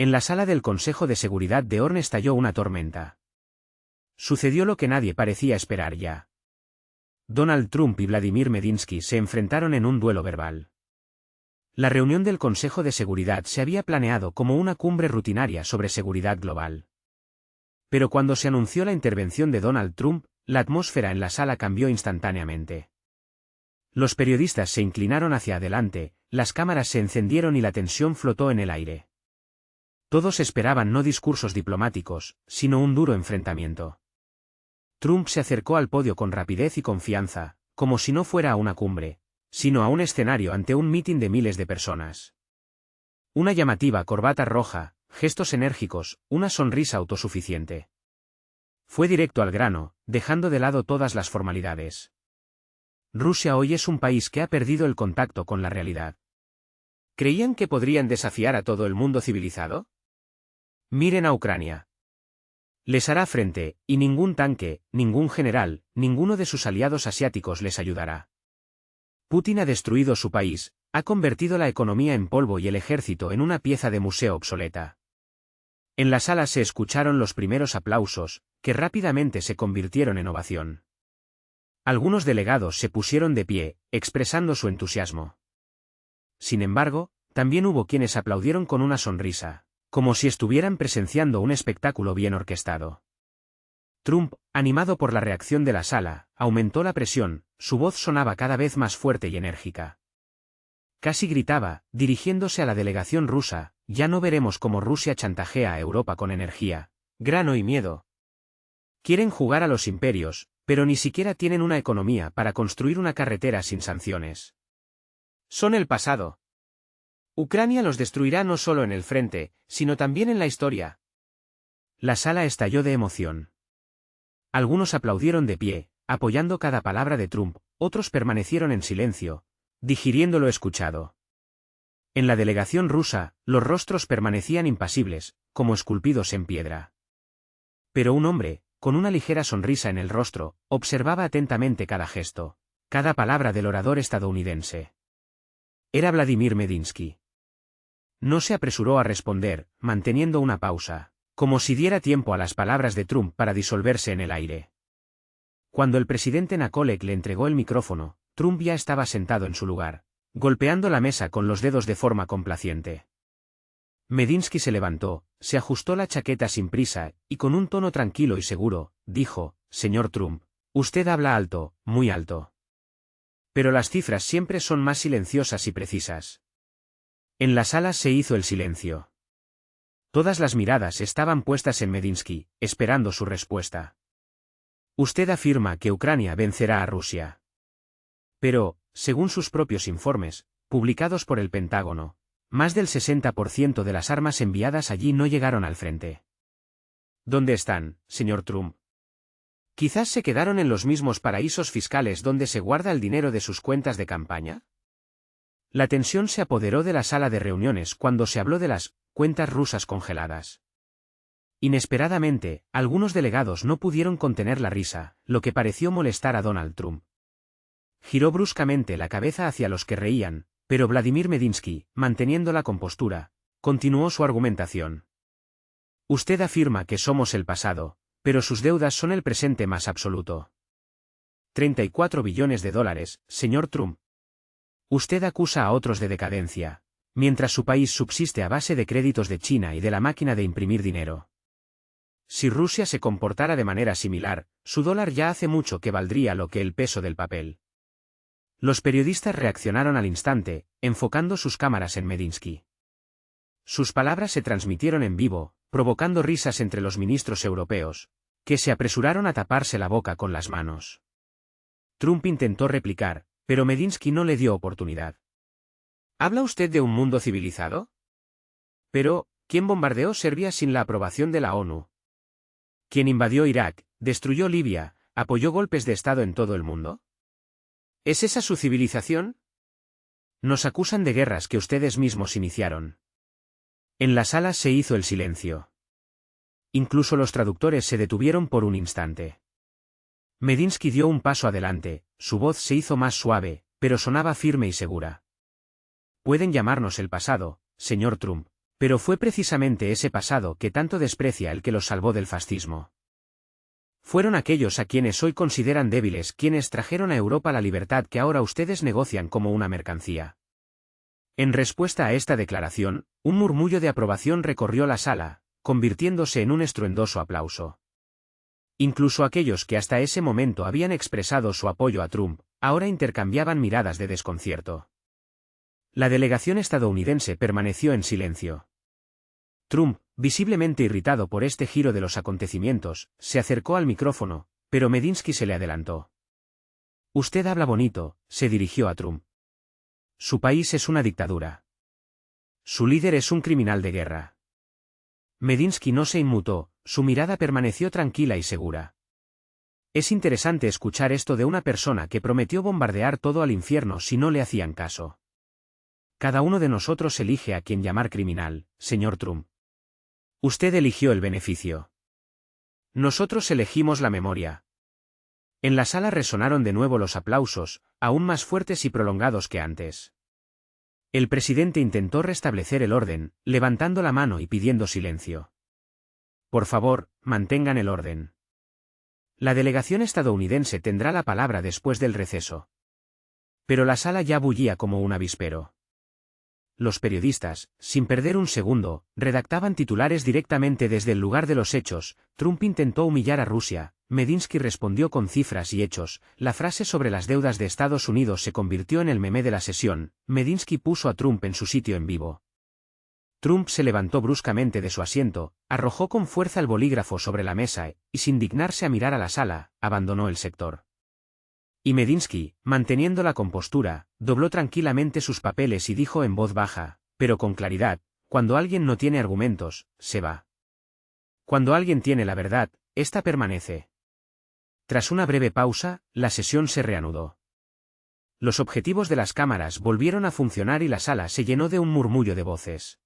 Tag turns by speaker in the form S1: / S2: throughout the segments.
S1: En la sala del Consejo de Seguridad de Orne estalló una tormenta. Sucedió lo que nadie parecía esperar ya. Donald Trump y Vladimir Medinsky se enfrentaron en un duelo verbal. La reunión del Consejo de Seguridad se había planeado como una cumbre rutinaria sobre seguridad global. Pero cuando se anunció la intervención de Donald Trump, la atmósfera en la sala cambió instantáneamente. Los periodistas se inclinaron hacia adelante, las cámaras se encendieron y la tensión flotó en el aire. Todos esperaban no discursos diplomáticos, sino un duro enfrentamiento. Trump se acercó al podio con rapidez y confianza, como si no fuera a una cumbre, sino a un escenario ante un mitin de miles de personas. Una llamativa corbata roja, gestos enérgicos, una sonrisa autosuficiente. Fue directo al grano, dejando de lado todas las formalidades. Rusia hoy es un país que ha perdido el contacto con la realidad. ¿Creían que podrían desafiar a todo el mundo civilizado? Miren a Ucrania. Les hará frente, y ningún tanque, ningún general, ninguno de sus aliados asiáticos les ayudará. Putin ha destruido su país, ha convertido la economía en polvo y el ejército en una pieza de museo obsoleta. En la sala se escucharon los primeros aplausos, que rápidamente se convirtieron en ovación. Algunos delegados se pusieron de pie, expresando su entusiasmo. Sin embargo, también hubo quienes aplaudieron con una sonrisa, como si estuvieran presenciando un espectáculo bien orquestado. Trump, animado por la reacción de la sala, aumentó la presión, su voz sonaba cada vez más fuerte y enérgica. Casi gritaba, dirigiéndose a la delegación rusa: ya no veremos cómo Rusia chantajea a Europa con energía, grano y miedo. Quieren jugar a los imperios, pero ni siquiera tienen una economía para construir una carretera sin sanciones. Son el pasado. Ucrania los destruirá no solo en el frente, sino también en la historia. La sala estalló de emoción. Algunos aplaudieron de pie, apoyando cada palabra de Trump, otros permanecieron en silencio, digiriendo lo escuchado. En la delegación rusa, los rostros permanecían impasibles, como esculpidos en piedra. Pero un hombre, con una ligera sonrisa en el rostro, observaba atentamente cada gesto, cada palabra del orador estadounidense. Era Vladimir Medinsky. No se apresuró a responder, manteniendo una pausa, como si diera tiempo a las palabras de Trump para disolverse en el aire. Cuando el presidente Nakolek le entregó el micrófono, Trump ya estaba sentado en su lugar, golpeando la mesa con los dedos de forma complaciente. Medinsky se levantó, se ajustó la chaqueta sin prisa, y con un tono tranquilo y seguro, dijo: «Señor Trump, usted habla alto, muy alto. Pero las cifras siempre son más silenciosas y precisas». En la sala se hizo el silencio. Todas las miradas estaban puestas en Medinsky, esperando su respuesta. «Usted afirma que Ucrania vencerá a Rusia. Pero, según sus propios informes, publicados por el Pentágono, más del 60% de las armas enviadas allí no llegaron al frente. ¿Dónde están, señor Trump? ¿Quizás se quedaron en los mismos paraísos fiscales donde se guarda el dinero de sus cuentas de campaña?» La tensión se apoderó de la sala de reuniones cuando se habló de las cuentas rusas congeladas. Inesperadamente, algunos delegados no pudieron contener la risa, lo que pareció molestar a Donald Trump. Giró bruscamente la cabeza hacia los que reían, pero Vladimir Medinsky, manteniendo la compostura, continuó su argumentación. «Usted afirma que somos el pasado, pero sus deudas son el presente más absoluto. 34 billones de dólares, señor Trump. Usted acusa a otros de decadencia, mientras su país subsiste a base de créditos de China y de la máquina de imprimir dinero. Si Rusia se comportara de manera similar, su dólar ya hace mucho que valdría lo que el peso del papel». Los periodistas reaccionaron al instante, enfocando sus cámaras en Medinsky. Sus palabras se transmitieron en vivo, provocando risas entre los ministros europeos, que se apresuraron a taparse la boca con las manos. Trump intentó replicar, pero Medinsky no le dio oportunidad. ¿Habla usted de un mundo civilizado? Pero, ¿quién bombardeó Serbia sin la aprobación de la ONU? ¿Quién invadió Irak, destruyó Libia, apoyó golpes de Estado en todo el mundo? ¿Es esa su civilización? Nos acusan de guerras que ustedes mismos iniciaron. En la sala se hizo el silencio. Incluso los traductores se detuvieron por un instante. Medinsky dio un paso adelante, su voz se hizo más suave, pero sonaba firme y segura. «Pueden llamarnos el pasado, señor Trump, Pero fue precisamente ese pasado que tanto desprecia el que los salvó del fascismo. Fueron aquellos a quienes hoy consideran débiles quienes trajeron a Europa la libertad que ahora ustedes negocian como una mercancía. En respuesta a esta declaración, un murmullo de aprobación recorrió la sala, convirtiéndose en un estruendoso aplauso. Incluso aquellos que hasta ese momento habían expresado su apoyo a Trump, ahora intercambiaban miradas de desconcierto. La delegación estadounidense permaneció en silencio. Trump, visiblemente irritado por este giro de los acontecimientos, se acercó al micrófono, pero Medinsky se le adelantó. Usted habla bonito, se dirigió a Trump. Su país es una dictadura. Su líder es un criminal de guerra. Medinsky no se inmutó, su mirada permaneció tranquila y segura. Es interesante escuchar esto de una persona que prometió bombardear todo al infierno si no le hacían caso. Cada uno de nosotros elige a quien llamar criminal, señor Trump. Usted eligió el beneficio. Nosotros elegimos la memoria. En la sala resonaron de nuevo los aplausos, aún más fuertes y prolongados que antes. El presidente intentó restablecer el orden, levantando la mano y pidiendo silencio. Por favor, mantengan el orden. La delegación estadounidense tendrá la palabra después del receso. Pero la sala ya bullía como un avispero. Los periodistas, sin perder un segundo, redactaban titulares directamente desde el lugar de los hechos. Trump intentó humillar a Rusia, Medinsky respondió con cifras y hechos, la frase sobre las deudas de Estados Unidos se convirtió en el meme de la sesión, Medinsky puso a Trump en su sitio en vivo. Trump se levantó bruscamente de su asiento, arrojó con fuerza el bolígrafo sobre la mesa y sin dignarse a mirar a la sala, abandonó el sector. Y Medinsky, manteniendo la compostura, dobló tranquilamente sus papeles y dijo en voz baja, pero con claridad, cuando alguien no tiene argumentos, se va. Cuando alguien tiene la verdad, ésta permanece. Tras una breve pausa, la sesión se reanudó. Los objetivos de las cámaras volvieron a funcionar y la sala se llenó de un murmullo de voces.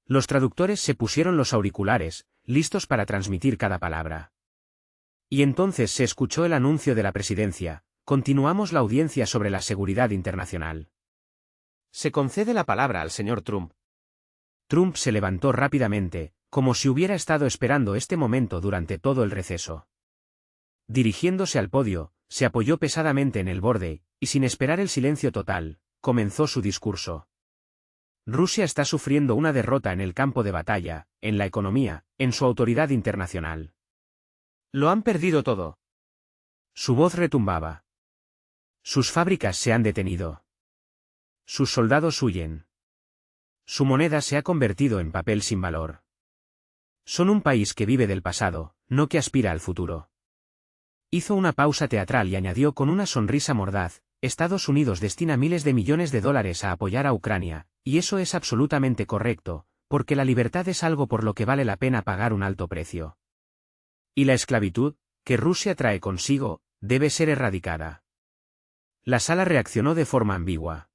S1: Los traductores se pusieron los auriculares, listos para transmitir cada palabra. Y entonces se escuchó el anuncio de la presidencia: continuamos la audiencia sobre la seguridad internacional. Se concede la palabra al señor Trump. Trump se levantó rápidamente, como si hubiera estado esperando este momento durante todo el receso. Dirigiéndose al podio, se apoyó pesadamente en el borde, y sin esperar el silencio total, comenzó su discurso. Rusia está sufriendo una derrota en el campo de batalla, en la economía, en su autoridad internacional. Lo han perdido todo. Su voz retumbaba. Sus fábricas se han detenido. Sus soldados huyen. Su moneda se ha convertido en papel sin valor. Son un país que vive del pasado, no que aspira al futuro. Hizo una pausa teatral y añadió con una sonrisa mordaz: Estados Unidos destina miles de millones de dólares a apoyar a Ucrania, y eso es absolutamente correcto, porque la libertad es algo por lo que vale la pena pagar un alto precio. Y la esclavitud, que Rusia trae consigo, debe ser erradicada. La sala reaccionó de forma ambigua.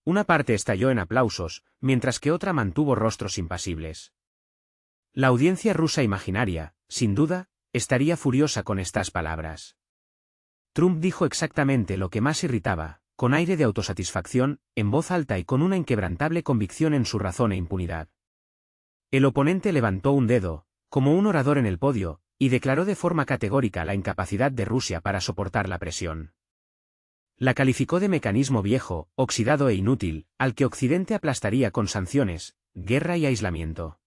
S1: Una parte estalló en aplausos, mientras que otra mantuvo rostros impasibles. La audiencia rusa imaginaria, sin duda, estaría furiosa con estas palabras. Trump dijo exactamente lo que más irritaba, con aire de autosatisfacción, en voz alta y con una inquebrantable convicción en su razón e impunidad. El oponente levantó un dedo, como un orador en el podio, y declaró de forma categórica la incapacidad de Rusia para soportar la presión. La calificó de mecanismo viejo, oxidado e inútil, al que Occidente aplastaría con sanciones, guerra y aislamiento.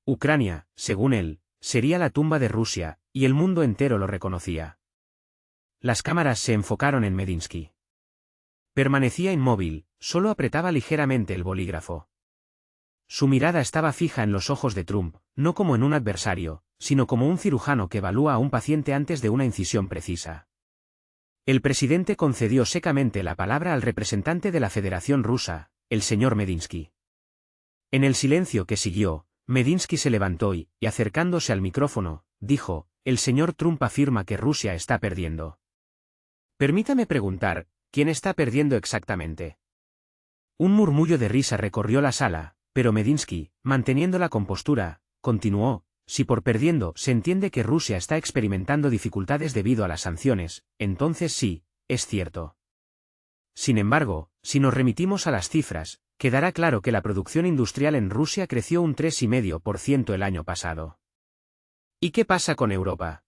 S1: Ucrania, según él, sería la tumba de Rusia, y el mundo entero lo reconocía. Las cámaras se enfocaron en Medinsky. Permanecía inmóvil, solo apretaba ligeramente el bolígrafo. Su mirada estaba fija en los ojos de Trump, no como en un adversario, sino como un cirujano que evalúa a un paciente antes de una incisión precisa. El presidente concedió secamente la palabra al representante de la Federación Rusa, el señor Medinsky. En el silencio que siguió, Medinsky se levantó y, acercándose al micrófono, dijo: el señor Trump afirma que Rusia está perdiendo. Permítame preguntar, ¿quién está perdiendo exactamente? Un murmullo de risa recorrió la sala, pero Medinsky, manteniendo la compostura, continuó: si por perdiendo se entiende que Rusia está experimentando dificultades debido a las sanciones, entonces sí, es cierto. Sin embargo, si nos remitimos a las cifras, Quedará claro que la producción industrial en Rusia creció un 3,5% el año pasado. ¿Y qué pasa con Europa?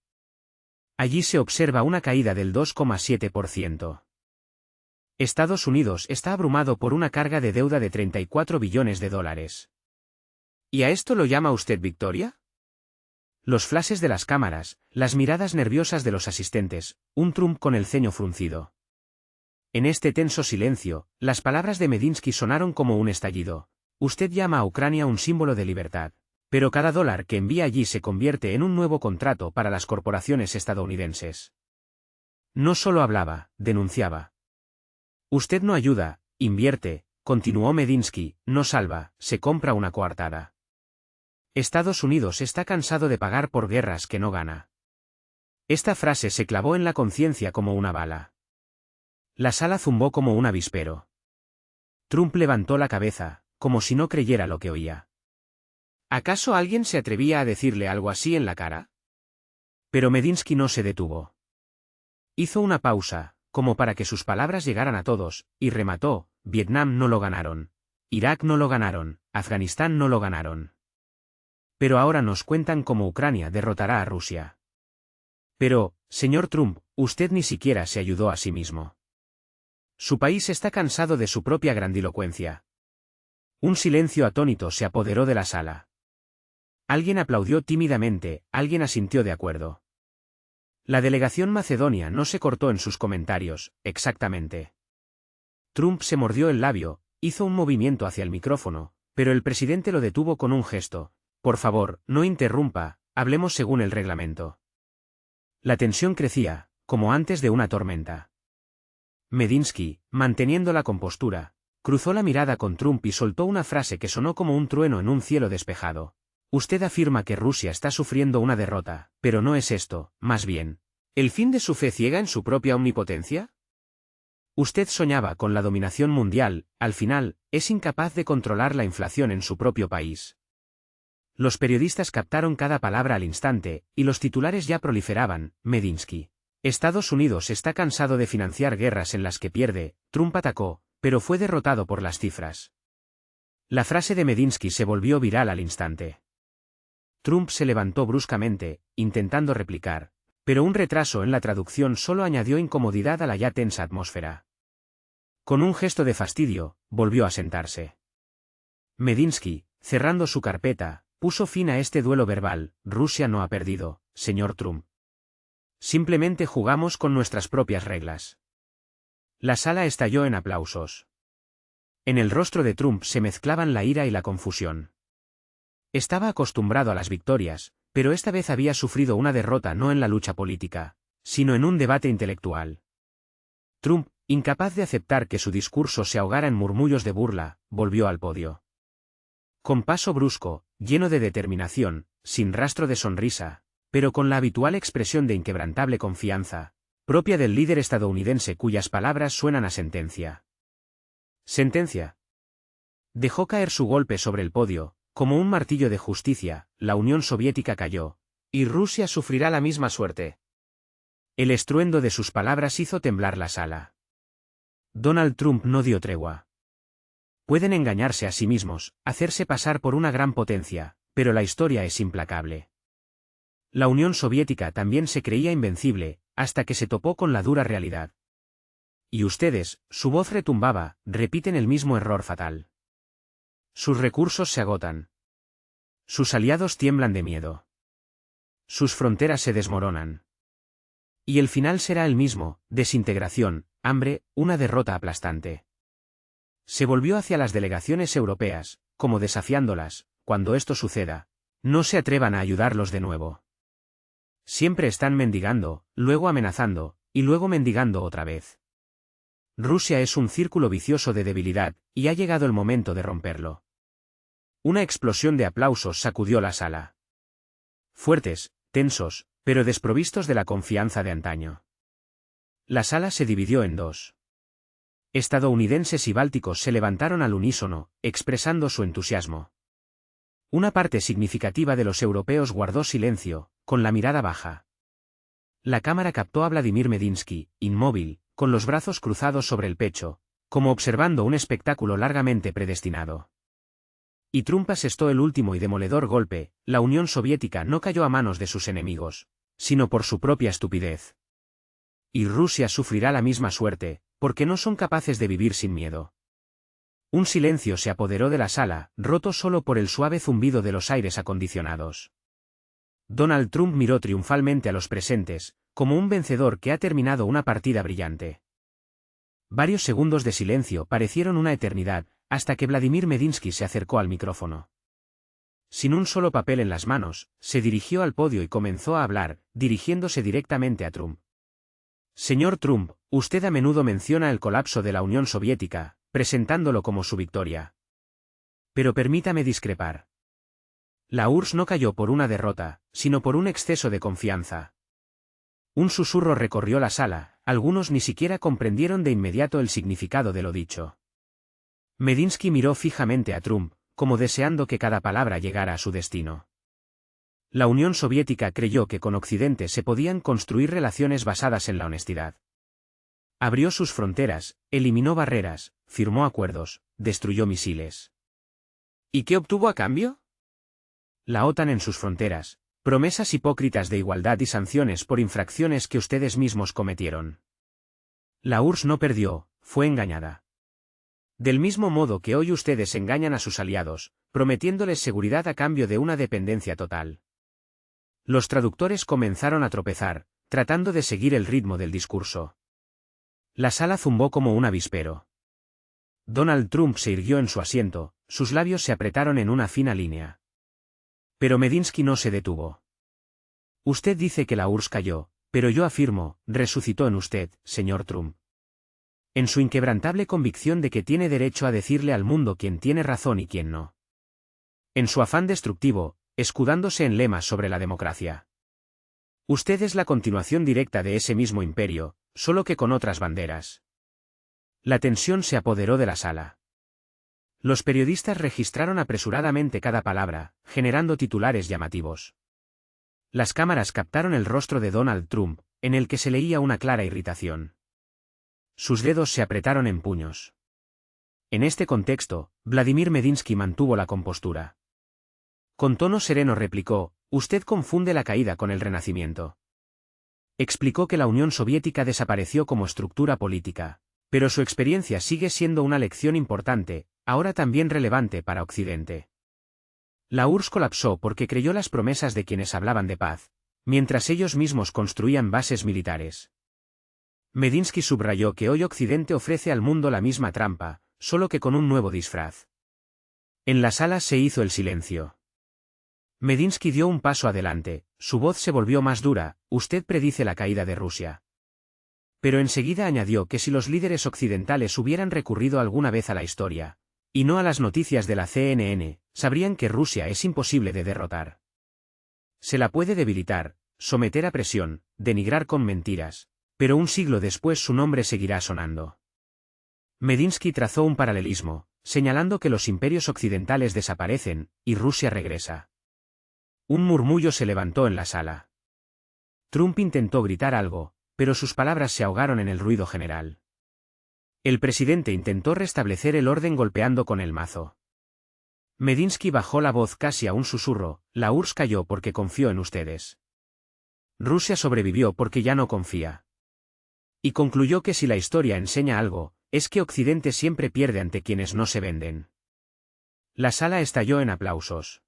S1: Allí se observa una caída del 2,7%. Estados Unidos está abrumado por una carga de deuda de 34 billones de dólares. ¿Y a esto lo llama usted victoria? Los flashes de las cámaras, las miradas nerviosas de los asistentes, un Trump con el ceño fruncido. En este tenso silencio, las palabras de Medinsky sonaron como un estallido. Usted llama a Ucrania un símbolo de libertad, pero cada dólar que envía allí se convierte en un nuevo contrato para las corporaciones estadounidenses. No solo hablaba, denunciaba. Usted no ayuda, invierte, continuó Medinsky, no salva, se compra una coartada. Estados Unidos está cansado de pagar por guerras que no gana. Esta frase se clavó en la conciencia como una bala. La sala zumbó como un avispero. Trump levantó la cabeza, como si no creyera lo que oía. ¿Acaso alguien se atrevía a decirle algo así en la cara? Pero Medinsky no se detuvo. Hizo una pausa, como para que sus palabras llegaran a todos, y remató: Vietnam no lo ganaron. Irak no lo ganaron, Afganistán no lo ganaron. Pero ahora nos cuentan cómo Ucrania derrotará a Rusia. Pero, señor Trump, usted ni siquiera se ayudó a sí mismo. Su país está cansado de su propia grandilocuencia. Un silencio atónito se apoderó de la sala. Alguien aplaudió tímidamente, alguien asintió de acuerdo. La delegación macedonia no se cortó en sus comentarios, exactamente. Trump se mordió el labio, hizo un movimiento hacia el micrófono, pero el presidente lo detuvo con un gesto. Por favor, no interrumpa, hablemos según el reglamento. La tensión crecía, como antes de una tormenta. Medinsky, manteniendo la compostura, cruzó la mirada con Trump y soltó una frase que sonó como un trueno en un cielo despejado. Usted afirma que Rusia está sufriendo una derrota, pero no es esto, más bien, ¿el fin de su fe ciega en su propia omnipotencia? Usted soñaba con la dominación mundial, al final, es incapaz de controlar la inflación en su propio país. Los periodistas captaron cada palabra al instante, y los titulares ya proliferaban. Medinsky. Estados Unidos está cansado de financiar guerras en las que pierde. Trump atacó, pero fue derrotado por las cifras. La frase de Medinsky se volvió viral al instante. Trump se levantó bruscamente, intentando replicar, pero un retraso en la traducción solo añadió incomodidad a la ya tensa atmósfera. Con un gesto de fastidio, volvió a sentarse. Medinsky, cerrando su carpeta, puso fin a este duelo verbal. Rusia no ha perdido, señor Trump. Simplemente jugamos con nuestras propias reglas. La sala estalló en aplausos. En el rostro de Trump se mezclaban la ira y la confusión. Estaba acostumbrado a las victorias, pero esta vez había sufrido una derrota no en la lucha política, sino en un debate intelectual. Trump, incapaz de aceptar que su discurso se ahogara en murmullos de burla, volvió al podio. Con paso brusco, lleno de determinación, sin rastro de sonrisa, pero con la habitual expresión de inquebrantable confianza, propia del líder estadounidense cuyas palabras suenan a sentencia. Sentencia. Dejó caer su golpe sobre el podio, como un martillo de justicia. La Unión Soviética cayó, y Rusia sufrirá la misma suerte. El estruendo de sus palabras hizo temblar la sala. Donald Trump no dio tregua. Pueden engañarse a sí mismos, hacerse pasar por una gran potencia, pero la historia es implacable. La Unión Soviética también se creía invencible, hasta que se topó con la dura realidad. Y ustedes, su voz retumbaba, repiten el mismo error fatal. Sus recursos se agotan. Sus aliados tiemblan de miedo. Sus fronteras se desmoronan. Y el final será el mismo: desintegración, hambre, una derrota aplastante. Se volvió hacia las delegaciones europeas, como desafiándolas: cuando esto suceda, no se atrevan a ayudarlos de nuevo. Siempre están mendigando, luego amenazando, y luego mendigando otra vez. Rusia es un círculo vicioso de debilidad, y ha llegado el momento de romperlo. Una explosión de aplausos sacudió la sala. Fuertes, tensos, pero desprovistos de la confianza de antaño. La sala se dividió en dos. Estadounidenses y bálticos se levantaron al unísono, expresando su entusiasmo. Una parte significativa de los europeos guardó silencio, con la mirada baja. La cámara captó a Vladimir Medinsky, inmóvil, con los brazos cruzados sobre el pecho, como observando un espectáculo largamente predestinado. Y Trump asestó el último y demoledor golpe: la Unión Soviética no cayó a manos de sus enemigos, sino por su propia estupidez. Y Rusia sufrirá la misma suerte, porque no son capaces de vivir sin miedo. Un silencio se apoderó de la sala, roto solo por el suave zumbido de los aires acondicionados. Donald Trump miró triunfalmente a los presentes, como un vencedor que ha terminado una partida brillante. Varios segundos de silencio parecieron una eternidad, hasta que Vladimir Medinsky se acercó al micrófono. Sin un solo papel en las manos, se dirigió al podio y comenzó a hablar, dirigiéndose directamente a Trump. Señor Trump, usted a menudo menciona el colapso de la Unión Soviética, presentándolo como su victoria. Pero permítame discrepar. La URSS no cayó por una derrota, sino por un exceso de confianza. Un susurro recorrió la sala, algunos ni siquiera comprendieron de inmediato el significado de lo dicho. Medinsky miró fijamente a Trump, como deseando que cada palabra llegara a su destino. La Unión Soviética creyó que con Occidente se podían construir relaciones basadas en la honestidad. Abrió sus fronteras, eliminó barreras, firmó acuerdos, destruyó misiles. ¿Y qué obtuvo a cambio? La OTAN en sus fronteras, promesas hipócritas de igualdad y sanciones por infracciones que ustedes mismos cometieron. La URSS no perdió, fue engañada. Del mismo modo que hoy ustedes engañan a sus aliados, prometiéndoles seguridad a cambio de una dependencia total. Los traductores comenzaron a tropezar, tratando de seguir el ritmo del discurso. La sala zumbó como un avispero. Donald Trump se irguió en su asiento, sus labios se apretaron en una fina línea. Pero Medinsky no se detuvo. Usted dice que la URSS cayó, pero yo afirmo, resucitó en usted, señor Trump. En su inquebrantable convicción de que tiene derecho a decirle al mundo quién tiene razón y quién no. En su afán destructivo, escudándose en lemas sobre la democracia. Usted es la continuación directa de ese mismo imperio, solo que con otras banderas. La tensión se apoderó de la sala. Los periodistas registraron apresuradamente cada palabra, generando titulares llamativos. Las cámaras captaron el rostro de Donald Trump, en el que se leía una clara irritación. Sus dedos se apretaron en puños. En este contexto, Vladimir Medinsky mantuvo la compostura. Con tono sereno replicó: usted confunde la caída con el renacimiento. Explicó que la Unión Soviética desapareció como estructura política, pero su experiencia sigue siendo una lección importante, ahora también relevante para Occidente. La URSS colapsó porque creyó las promesas de quienes hablaban de paz, mientras ellos mismos construían bases militares. Medinsky subrayó que hoy Occidente ofrece al mundo la misma trampa, solo que con un nuevo disfraz. En la sala se hizo el silencio. Medinsky dio un paso adelante, su voz se volvió más dura: usted predice la caída de Rusia. Pero enseguida añadió que si los líderes occidentales hubieran recurrido alguna vez a la historia, y no a las noticias de la CNN, sabrían que Rusia es imposible de derrotar. Se la puede debilitar, someter a presión, denigrar con mentiras, pero un siglo después su nombre seguirá sonando. Medinsky trazó un paralelismo, señalando que los imperios occidentales desaparecen, y Rusia regresa. Un murmullo se levantó en la sala. Trump intentó gritar algo, pero sus palabras se ahogaron en el ruido general. El presidente intentó restablecer el orden golpeando con el mazo. Medinsky bajó la voz casi a un susurro: la URSS cayó porque confió en ustedes. Rusia sobrevivió porque ya no confía. Y concluyó que si la historia enseña algo, es que Occidente siempre pierde ante quienes no se venden. La sala estalló en aplausos.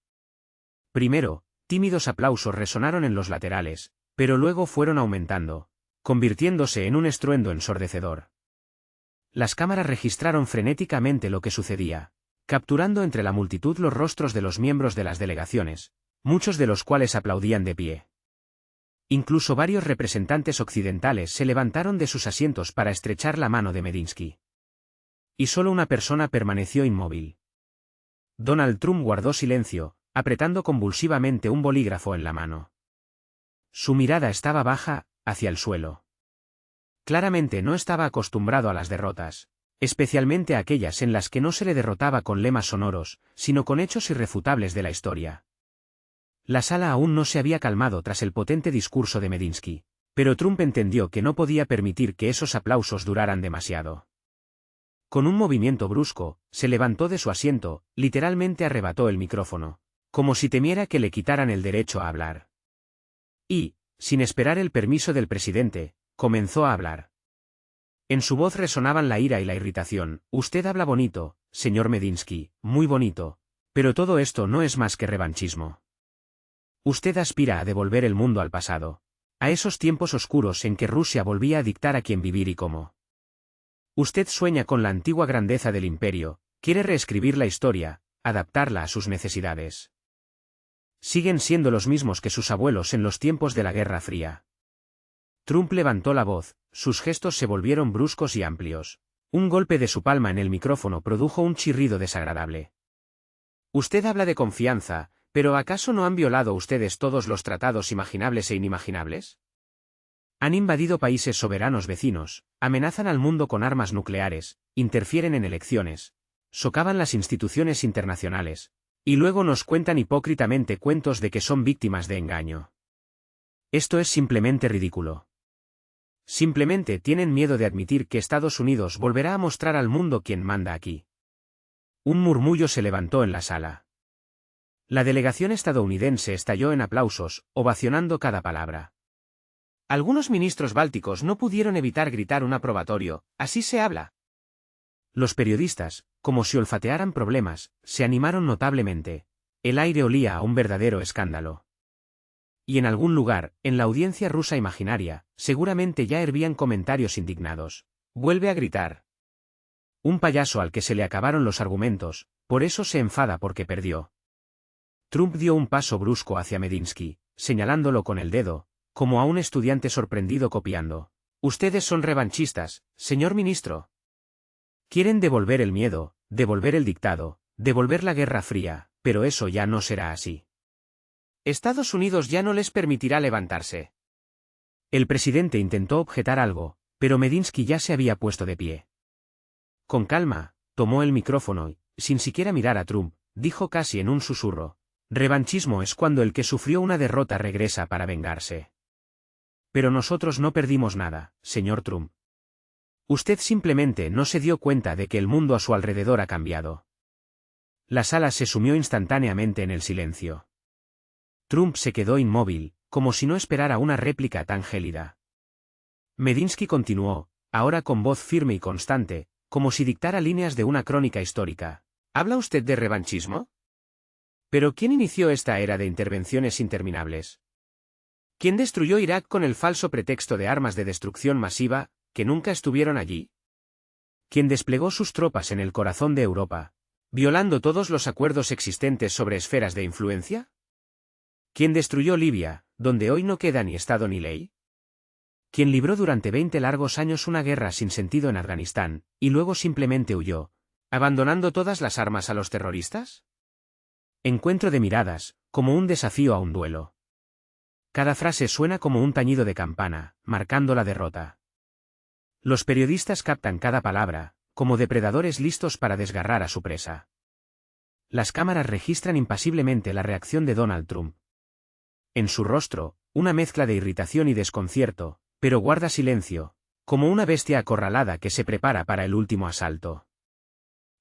S1: Primero, tímidos aplausos resonaron en los laterales, pero luego fueron aumentando, convirtiéndose en un estruendo ensordecedor. Las cámaras registraron frenéticamente lo que sucedía, capturando entre la multitud los rostros de los miembros de las delegaciones, muchos de los cuales aplaudían de pie. Incluso varios representantes occidentales se levantaron de sus asientos para estrechar la mano de Medinsky. Y solo una persona permaneció inmóvil. Donald Trump guardó silencio, apretando convulsivamente un bolígrafo en la mano. Su mirada estaba baja, hacia el suelo. Claramente no estaba acostumbrado a las derrotas, especialmente a aquellas en las que no se le derrotaba con lemas sonoros, sino con hechos irrefutables de la historia. La sala aún no se había calmado tras el potente discurso de Medinsky, pero Trump entendió que no podía permitir que esos aplausos duraran demasiado. Con un movimiento brusco, se levantó de su asiento, literalmente arrebató el micrófono, como si temiera que le quitaran el derecho a hablar. Y, sin esperar el permiso del presidente, comenzó a hablar. En su voz resonaban la ira y la irritación. Usted habla bonito, señor Medinsky, muy bonito, pero todo esto no es más que revanchismo. Usted aspira a devolver el mundo al pasado, a esos tiempos oscuros en que Rusia volvía a dictar a quién vivir y cómo. Usted sueña con la antigua grandeza del imperio, quiere reescribir la historia, adaptarla a sus necesidades. Siguen siendo los mismos que sus abuelos en los tiempos de la Guerra Fría. Trump levantó la voz, sus gestos se volvieron bruscos y amplios. Un golpe de su palma en el micrófono produjo un chirrido desagradable. Usted habla de confianza, pero ¿acaso no han violado ustedes todos los tratados imaginables e inimaginables? Han invadido países soberanos vecinos, amenazan al mundo con armas nucleares, interfieren en elecciones, socavan las instituciones internacionales, y luego nos cuentan hipócritamente cuentos de que son víctimas de engaño. Esto es simplemente ridículo. Simplemente tienen miedo de admitir que Estados Unidos volverá a mostrar al mundo quién manda aquí. Un murmullo se levantó en la sala. La delegación estadounidense estalló en aplausos, ovacionando cada palabra. Algunos ministros bálticos no pudieron evitar gritar un aprobatorio, así se habla. Los periodistas, como si olfatearan problemas, se animaron notablemente. El aire olía a un verdadero escándalo. Y en algún lugar, en la audiencia rusa imaginaria, seguramente ya hervían comentarios indignados. Vuelve a gritar. Un payaso al que se le acabaron los argumentos, por eso se enfada porque perdió. Trump dio un paso brusco hacia Medinsky, señalándolo con el dedo, como a un estudiante sorprendido copiando. Ustedes son revanchistas, señor ministro. Quieren devolver el miedo, devolver el dictado, devolver la Guerra Fría, pero eso ya no será así. Estados Unidos ya no les permitirá levantarse. El presidente intentó objetar algo, pero Medinsky ya se había puesto de pie. Con calma, tomó el micrófono y, sin siquiera mirar a Trump, dijo casi en un susurro: revanchismo es cuando el que sufrió una derrota regresa para vengarse. Pero nosotros no perdimos nada, señor Trump. Usted simplemente no se dio cuenta de que el mundo a su alrededor ha cambiado. La sala se sumió instantáneamente en el silencio. Trump se quedó inmóvil, como si no esperara una réplica tan gélida. Medinsky continuó, ahora con voz firme y constante, como si dictara líneas de una crónica histórica. ¿Habla usted de revanchismo? ¿Pero quién inició esta era de intervenciones interminables? ¿Quién destruyó Irak con el falso pretexto de armas de destrucción masiva, que nunca estuvieron allí? ¿Quién desplegó sus tropas en el corazón de Europa, violando todos los acuerdos existentes sobre esferas de influencia? ¿Quién destruyó Libia, donde hoy no queda ni Estado ni ley? ¿Quién libró durante 20 largos años una guerra sin sentido en Afganistán, y luego simplemente huyó, abandonando todas las armas a los terroristas? Encuentro de miradas, como un desafío a un duelo. Cada frase suena como un tañido de campana, marcando la derrota. Los periodistas captan cada palabra, como depredadores listos para desgarrar a su presa. Las cámaras registran impasiblemente la reacción de Donald Trump. En su rostro, una mezcla de irritación y desconcierto, pero guarda silencio, como una bestia acorralada que se prepara para el último asalto.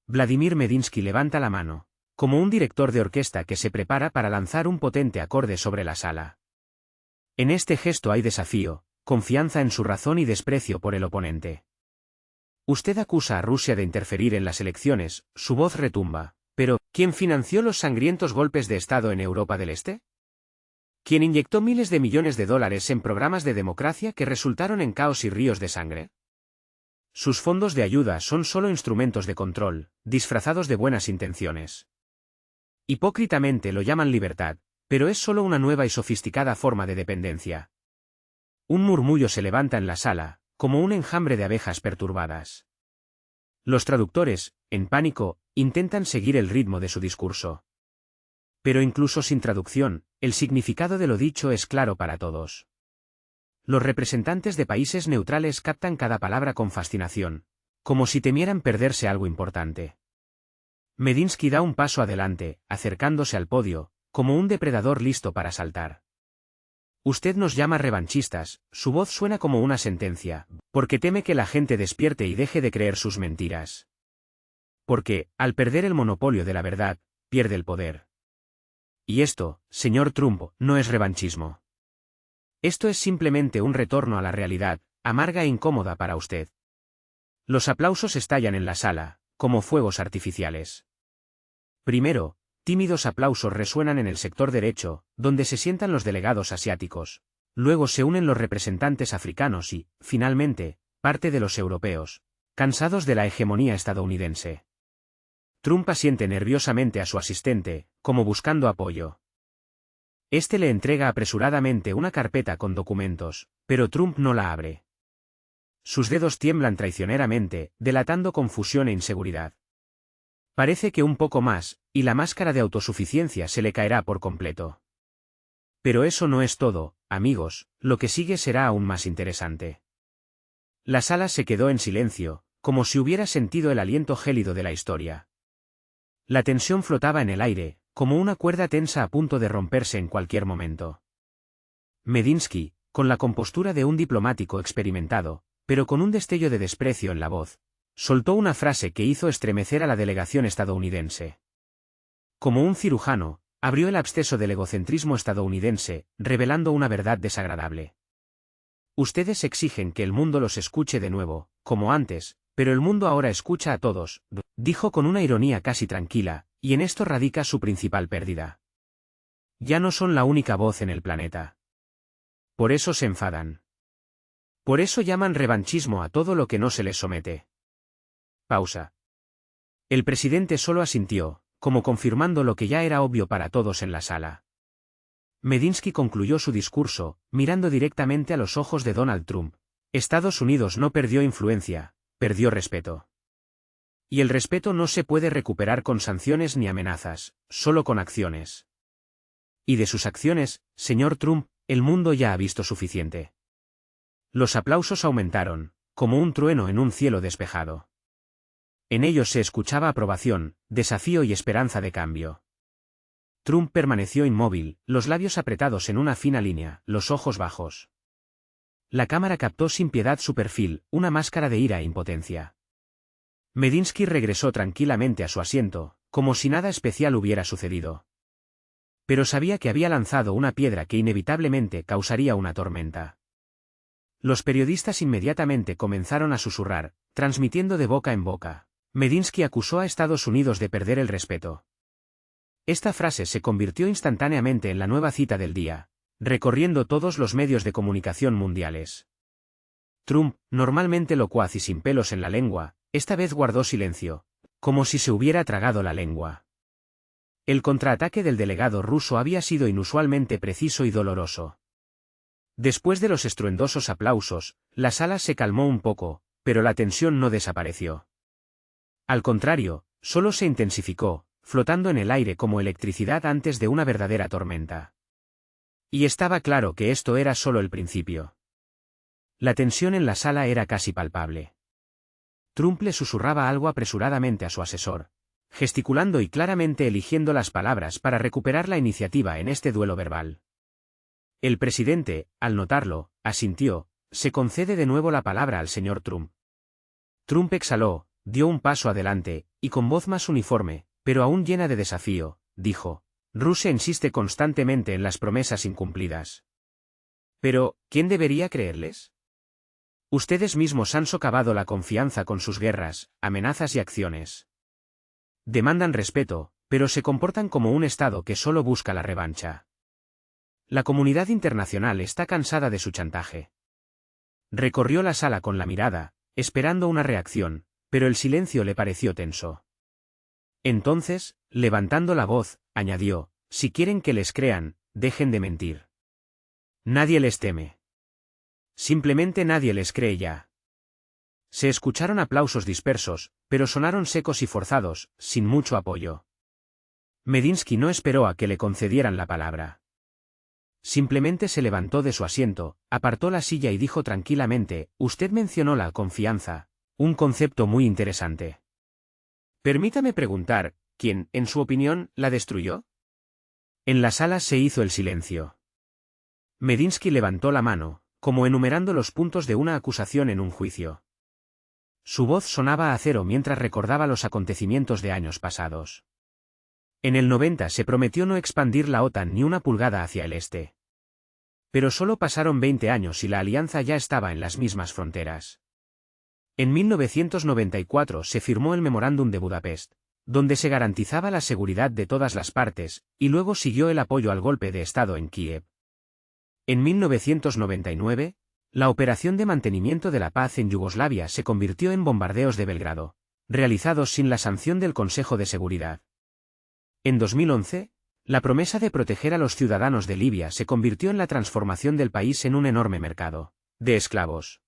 S1: Vladimir Medinsky levanta la mano, como un director de orquesta que se prepara para lanzar un potente acorde sobre la sala. En este gesto hay desafío, confianza en su razón y desprecio por el oponente. Usted acusa a Rusia de interferir en las elecciones, su voz retumba, pero ¿quién financió los sangrientos golpes de Estado en Europa del Este? ¿Quién inyectó miles de millones de dólares en programas de democracia que resultaron en caos y ríos de sangre? Sus fondos de ayuda son solo instrumentos de control, disfrazados de buenas intenciones. Hipócritamente lo llaman libertad, pero es solo una nueva y sofisticada forma de dependencia. Un murmullo se levanta en la sala, como un enjambre de abejas perturbadas. Los traductores, en pánico, intentan seguir el ritmo de su discurso. Pero incluso sin traducción, el significado de lo dicho es claro para todos. Los representantes de países neutrales captan cada palabra con fascinación, como si temieran perderse algo importante. Medinsky da un paso adelante, acercándose al podio, como un depredador listo para saltar. Usted nos llama revanchistas, su voz suena como una sentencia, porque teme que la gente despierte y deje de creer sus mentiras. Porque, al perder el monopolio de la verdad, pierde el poder. Y esto, señor Trump, no es revanchismo. Esto es simplemente un retorno a la realidad, amarga e incómoda para usted. Los aplausos estallan en la sala, como fuegos artificiales. Primero, tímidos aplausos resuenan en el sector derecho, donde se sientan los delegados asiáticos. Luego se unen los representantes africanos y, finalmente, parte de los europeos, cansados de la hegemonía estadounidense. Trump asiente nerviosamente a su asistente, como buscando apoyo. Este le entrega apresuradamente una carpeta con documentos, pero Trump no la abre. Sus dedos tiemblan traicioneramente, delatando confusión e inseguridad. Parece que un poco más, y la máscara de autosuficiencia se le caerá por completo. Pero eso no es todo, amigos, lo que sigue será aún más interesante. La sala se quedó en silencio, como si hubiera sentido el aliento gélido de la historia. La tensión flotaba en el aire, como una cuerda tensa a punto de romperse en cualquier momento. Medinsky, con la compostura de un diplomático experimentado, pero con un destello de desprecio en la voz, soltó una frase que hizo estremecer a la delegación estadounidense. Como un cirujano, abrió el absceso del egocentrismo estadounidense, revelando una verdad desagradable. Ustedes exigen que el mundo los escuche de nuevo, como antes, pero el mundo ahora escucha a todos, dijo con una ironía casi tranquila, y en esto radica su principal pérdida. Ya no son la única voz en el planeta. Por eso se enfadan. Por eso llaman revanchismo a todo lo que no se les somete. Pausa. El presidente solo asintió, como confirmando lo que ya era obvio para todos en la sala. Medinsky concluyó su discurso, mirando directamente a los ojos de Donald Trump. Estados Unidos no perdió influencia, perdió respeto. Y el respeto no se puede recuperar con sanciones ni amenazas, solo con acciones. Y de sus acciones, señor Trump, el mundo ya ha visto suficiente. Los aplausos aumentaron, como un trueno en un cielo despejado. En ellos se escuchaba aprobación, desafío y esperanza de cambio. Trump permaneció inmóvil, los labios apretados en una fina línea, los ojos bajos. La cámara captó sin piedad su perfil, una máscara de ira e impotencia. Medinsky regresó tranquilamente a su asiento, como si nada especial hubiera sucedido. Pero sabía que había lanzado una piedra que inevitablemente causaría una tormenta. Los periodistas inmediatamente comenzaron a susurrar, transmitiendo de boca en boca. Medinsky acusó a Estados Unidos de perder el respeto. Esta frase se convirtió instantáneamente en la nueva cita del día, recorriendo todos los medios de comunicación mundiales. Trump, normalmente locuaz y sin pelos en la lengua, esta vez guardó silencio, como si se hubiera tragado la lengua. El contraataque del delegado ruso había sido inusualmente preciso y doloroso. Después de los estruendosos aplausos, la sala se calmó un poco, pero la tensión no desapareció. Al contrario, solo se intensificó, flotando en el aire como electricidad antes de una verdadera tormenta. Y estaba claro que esto era solo el principio. La tensión en la sala era casi palpable. Trump le susurraba algo apresuradamente a su asesor, gesticulando y claramente eligiendo las palabras para recuperar la iniciativa en este duelo verbal. El presidente, al notarlo, asintió, se concede de nuevo la palabra al señor Trump. Trump exhaló, dio un paso adelante, y con voz más uniforme, pero aún llena de desafío, dijo, Rusia insiste constantemente en las promesas incumplidas. Pero, ¿quién debería creerles? Ustedes mismos han socavado la confianza con sus guerras, amenazas y acciones. Demandan respeto, pero se comportan como un Estado que solo busca la revancha. La comunidad internacional está cansada de su chantaje. Recorrió la sala con la mirada, esperando una reacción, pero el silencio le pareció tenso. Entonces, levantando la voz, añadió, si quieren que les crean, dejen de mentir. Nadie les teme. Simplemente nadie les cree ya. Se escucharon aplausos dispersos, pero sonaron secos y forzados, sin mucho apoyo. Medinsky no esperó a que le concedieran la palabra. Simplemente se levantó de su asiento, apartó la silla y dijo tranquilamente, usted mencionó la confianza, un concepto muy interesante. Permítame preguntar, ¿quién, en su opinión, la destruyó? En la sala se hizo el silencio. Medinsky levantó la mano, como enumerando los puntos de una acusación en un juicio. Su voz sonaba a acero mientras recordaba los acontecimientos de años pasados. En el 90 se prometió no expandir la OTAN ni una pulgada hacia el este. Pero solo pasaron 20 años y la alianza ya estaba en las mismas fronteras. En 1994 se firmó el Memorándum de Budapest, donde se garantizaba la seguridad de todas las partes, y luego siguió el apoyo al golpe de Estado en Kiev. En 1999, la operación de mantenimiento de la paz en Yugoslavia se convirtió en bombardeos de Belgrado, realizados sin la sanción del Consejo de Seguridad. En 2011, la promesa de proteger a los ciudadanos de Libia se convirtió en la transformación del país en un enorme mercado de esclavos.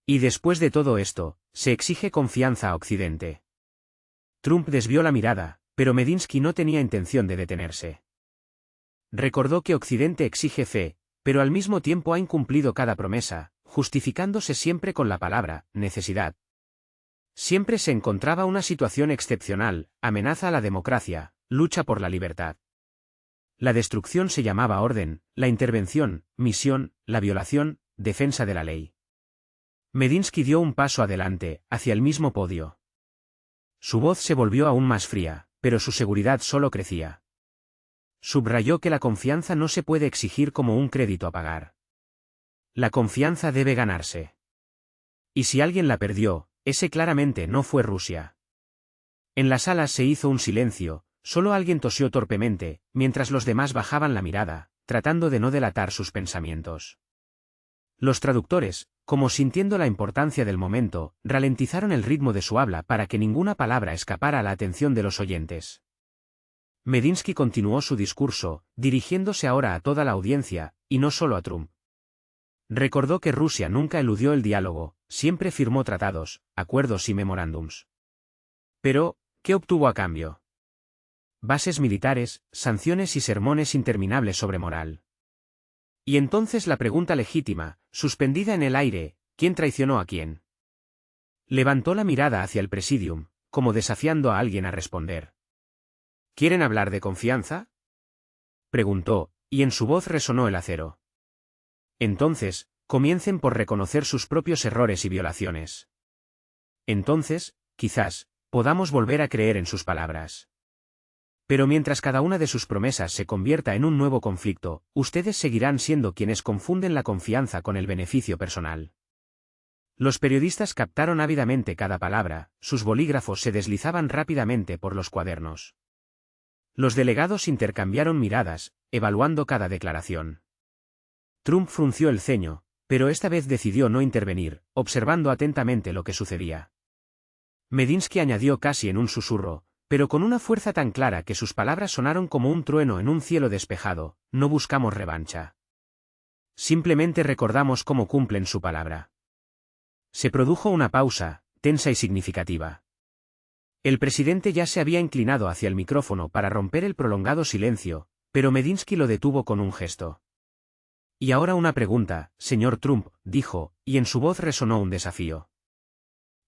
S1: Y después de todo esto, se exige confianza a Occidente. Trump desvió la mirada, pero Medinsky no tenía intención de detenerse. Recordó que Occidente exige fe, pero al mismo tiempo ha incumplido cada promesa, justificándose siempre con la palabra necesidad. Siempre se encontraba una situación excepcional, amenaza a la democracia, lucha por la libertad. La destrucción se llamaba orden, la intervención, misión, la violación, defensa de la ley. Medinsky dio un paso adelante, hacia el mismo podio. Su voz se volvió aún más fría, pero su seguridad solo crecía. Subrayó que la confianza no se puede exigir como un crédito a pagar. La confianza debe ganarse. Y si alguien la perdió, ese claramente no fue Rusia. En la sala se hizo un silencio, solo alguien tosió torpemente, mientras los demás bajaban la mirada, tratando de no delatar sus pensamientos. Los traductores, como sintiendo la importancia del momento, ralentizaron el ritmo de su habla para que ninguna palabra escapara a la atención de los oyentes. Medinsky continuó su discurso, dirigiéndose ahora a toda la audiencia, y no solo a Trump. Recordó que Rusia nunca eludió el diálogo, siempre firmó tratados, acuerdos y memorándums. Pero, ¿qué obtuvo a cambio? Bases militares, sanciones y sermones interminables sobre moral. Y entonces la pregunta legítima, suspendida en el aire, ¿quién traicionó a quién? Levantó la mirada hacia el Presidium, como desafiando a alguien a responder. ¿Quieren hablar de confianza?, preguntó, y en su voz resonó el acero. Entonces, comiencen por reconocer sus propios errores y violaciones. Entonces, quizás, podamos volver a creer en sus palabras. Pero mientras cada una de sus promesas se convierta en un nuevo conflicto, ustedes seguirán siendo quienes confunden la confianza con el beneficio personal. Los periodistas captaron ávidamente cada palabra, sus bolígrafos se deslizaban rápidamente por los cuadernos. Los delegados intercambiaron miradas, evaluando cada declaración. Trump frunció el ceño, pero esta vez decidió no intervenir, observando atentamente lo que sucedía. Medinsky añadió casi en un susurro, pero con una fuerza tan clara que sus palabras sonaron como un trueno en un cielo despejado: no buscamos revancha. Simplemente recordamos cómo cumplen su palabra. Se produjo una pausa, tensa y significativa. El presidente ya se había inclinado hacia el micrófono para romper el prolongado silencio, pero Medinsky lo detuvo con un gesto. Y ahora una pregunta, señor Trump, dijo, y en su voz resonó un desafío.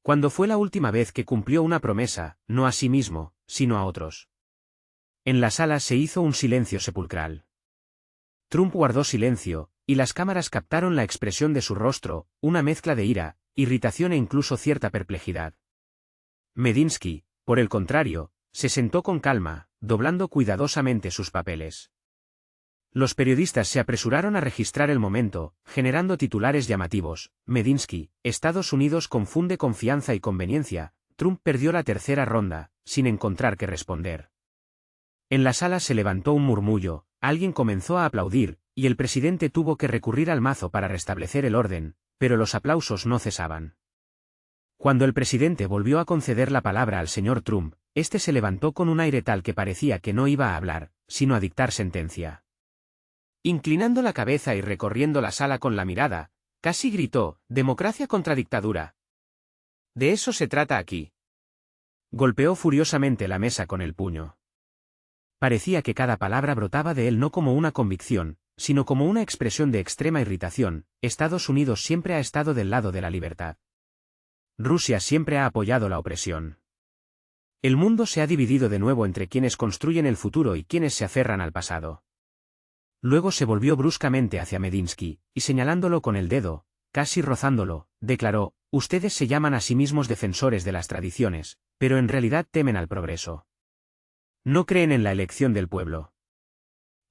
S1: ¿Cuándo fue la última vez que cumplió una promesa, no a sí mismo, sino a otros? En la sala se hizo un silencio sepulcral. Trump guardó silencio, y las cámaras captaron la expresión de su rostro, una mezcla de ira, irritación e incluso cierta perplejidad. Medinsky, por el contrario, se sentó con calma, doblando cuidadosamente sus papeles. Los periodistas se apresuraron a registrar el momento, generando titulares llamativos: Medinsky, Estados Unidos confunde confianza y conveniencia, Trump perdió la tercera ronda, sin encontrar qué responder. En la sala se levantó un murmullo, alguien comenzó a aplaudir, y el presidente tuvo que recurrir al mazo para restablecer el orden, pero los aplausos no cesaban. Cuando el presidente volvió a conceder la palabra al señor Trump, este se levantó con un aire tal que parecía que no iba a hablar, sino a dictar sentencia. Inclinando la cabeza y recorriendo la sala con la mirada, casi gritó: «Democracia contra dictadura. De eso se trata aquí». Golpeó furiosamente la mesa con el puño. Parecía que cada palabra brotaba de él no como una convicción, sino como una expresión de extrema irritación. Estados Unidos siempre ha estado del lado de la libertad. Rusia siempre ha apoyado la opresión. El mundo se ha dividido de nuevo entre quienes construyen el futuro y quienes se aferran al pasado. Luego se volvió bruscamente hacia Medinsky, y señalándolo con el dedo, casi rozándolo, declaró: Ustedes se llaman a sí mismos defensores de las tradiciones, pero en realidad temen al progreso. No creen en la elección del pueblo.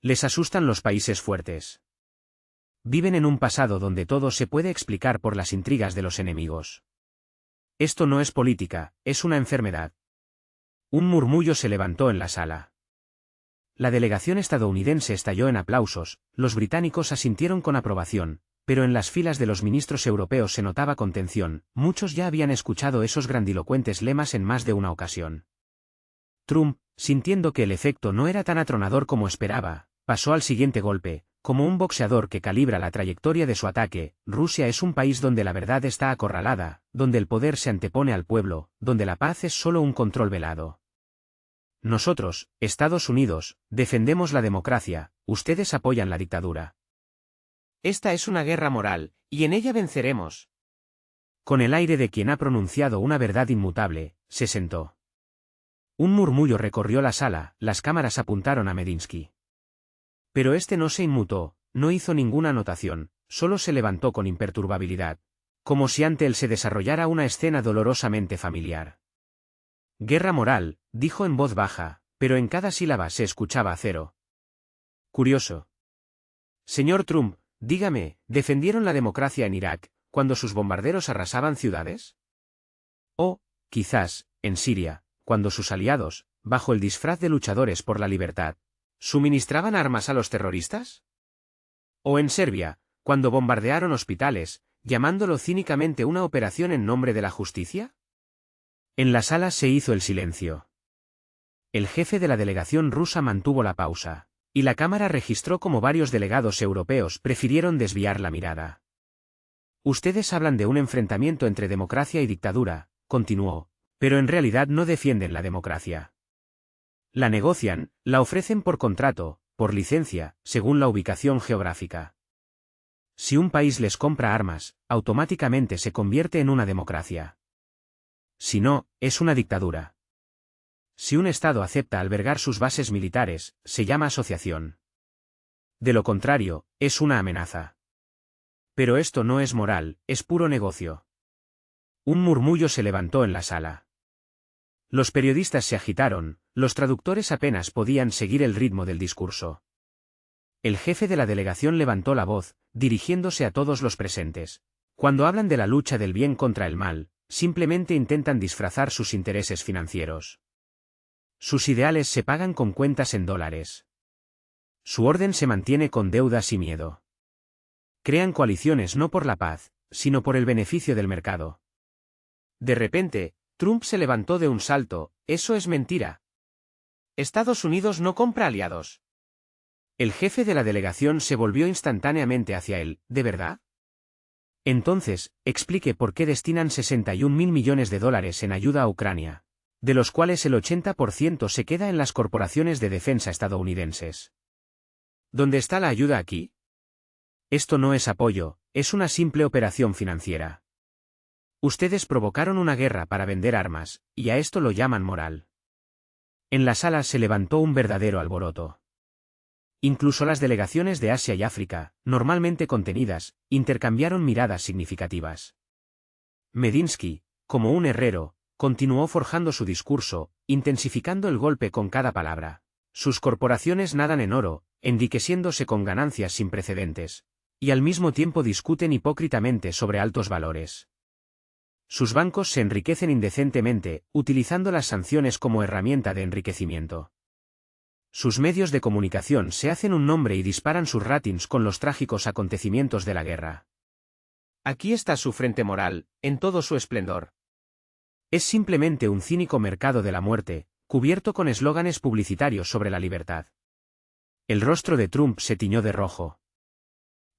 S1: Les asustan los países fuertes. Viven en un pasado donde todo se puede explicar por las intrigas de los enemigos. Esto no es política, es una enfermedad. Un murmullo se levantó en la sala. La delegación estadounidense estalló en aplausos, los británicos asintieron con aprobación, pero en las filas de los ministros europeos se notaba contención, muchos ya habían escuchado esos grandilocuentes lemas en más de una ocasión. Trump, sintiendo que el efecto no era tan atronador como esperaba, pasó al siguiente golpe, como un boxeador que calibra la trayectoria de su ataque. Rusia es un país donde la verdad está acorralada, donde el poder se antepone al pueblo, donde la paz es solo un control velado. Nosotros, Estados Unidos, defendemos la democracia, ustedes apoyan la dictadura. Esta es una guerra moral, y en ella venceremos. Con el aire de quien ha pronunciado una verdad inmutable, se sentó. Un murmullo recorrió la sala, las cámaras apuntaron a Medinsky. Pero este no se inmutó, no hizo ninguna anotación, solo se levantó con imperturbabilidad, como si ante él se desarrollara una escena dolorosamente familiar. Guerra moral, dijo en voz baja, pero en cada sílaba se escuchaba acero. Curioso. Señor Trump, dígame, ¿defendieron la democracia en Irak, cuando sus bombarderos arrasaban ciudades? O, quizás, en Siria, cuando sus aliados, bajo el disfraz de luchadores por la libertad, ¿suministraban armas a los terroristas? ¿O en Serbia, cuando bombardearon hospitales, llamándolo cínicamente una operación en nombre de la justicia? En la sala se hizo el silencio. El jefe de la delegación rusa mantuvo la pausa, y la cámara registró cómo varios delegados europeos prefirieron desviar la mirada. Ustedes hablan de un enfrentamiento entre democracia y dictadura, continuó, pero en realidad no defienden la democracia. La negocian, la ofrecen por contrato, por licencia, según la ubicación geográfica. Si un país les compra armas, automáticamente se convierte en una democracia. Si no, es una dictadura. Si un Estado acepta albergar sus bases militares, se llama asociación. De lo contrario, es una amenaza. Pero esto no es moral, es puro negocio. Un murmullo se levantó en la sala. Los periodistas se agitaron, los traductores apenas podían seguir el ritmo del discurso. El jefe de la delegación levantó la voz, dirigiéndose a todos los presentes. Cuando hablan de la lucha del bien contra el mal, simplemente intentan disfrazar sus intereses financieros. Sus ideales se pagan con cuentas en dólares. Su orden se mantiene con deudas y miedo. Crean coaliciones no por la paz, sino por el beneficio del mercado. De repente, Trump se levantó de un salto. Eso es mentira. Estados Unidos no compra aliados. El jefe de la delegación se volvió instantáneamente hacia él. ¿De verdad? Entonces, explique por qué destinan 61.000 millones de dólares en ayuda a Ucrania, de los cuales el 80% se queda en las corporaciones de defensa estadounidenses. ¿Dónde está la ayuda aquí? Esto no es apoyo, es una simple operación financiera. Ustedes provocaron una guerra para vender armas, y a esto lo llaman moral. En la sala se levantó un verdadero alboroto. Incluso las delegaciones de Asia y África, normalmente contenidas, intercambiaron miradas significativas. Medinsky, como un herrero, continuó forjando su discurso, intensificando el golpe con cada palabra. Sus corporaciones nadan en oro, enriqueciéndose con ganancias sin precedentes, y al mismo tiempo discuten hipócritamente sobre altos valores. Sus bancos se enriquecen indecentemente, utilizando las sanciones como herramienta de enriquecimiento. Sus medios de comunicación se hacen un nombre y disparan sus ratings con los trágicos acontecimientos de la guerra. Aquí está su frente moral, en todo su esplendor. Es simplemente un cínico mercado de la muerte, cubierto con eslóganes publicitarios sobre la libertad. El rostro de Trump se tiñó de rojo.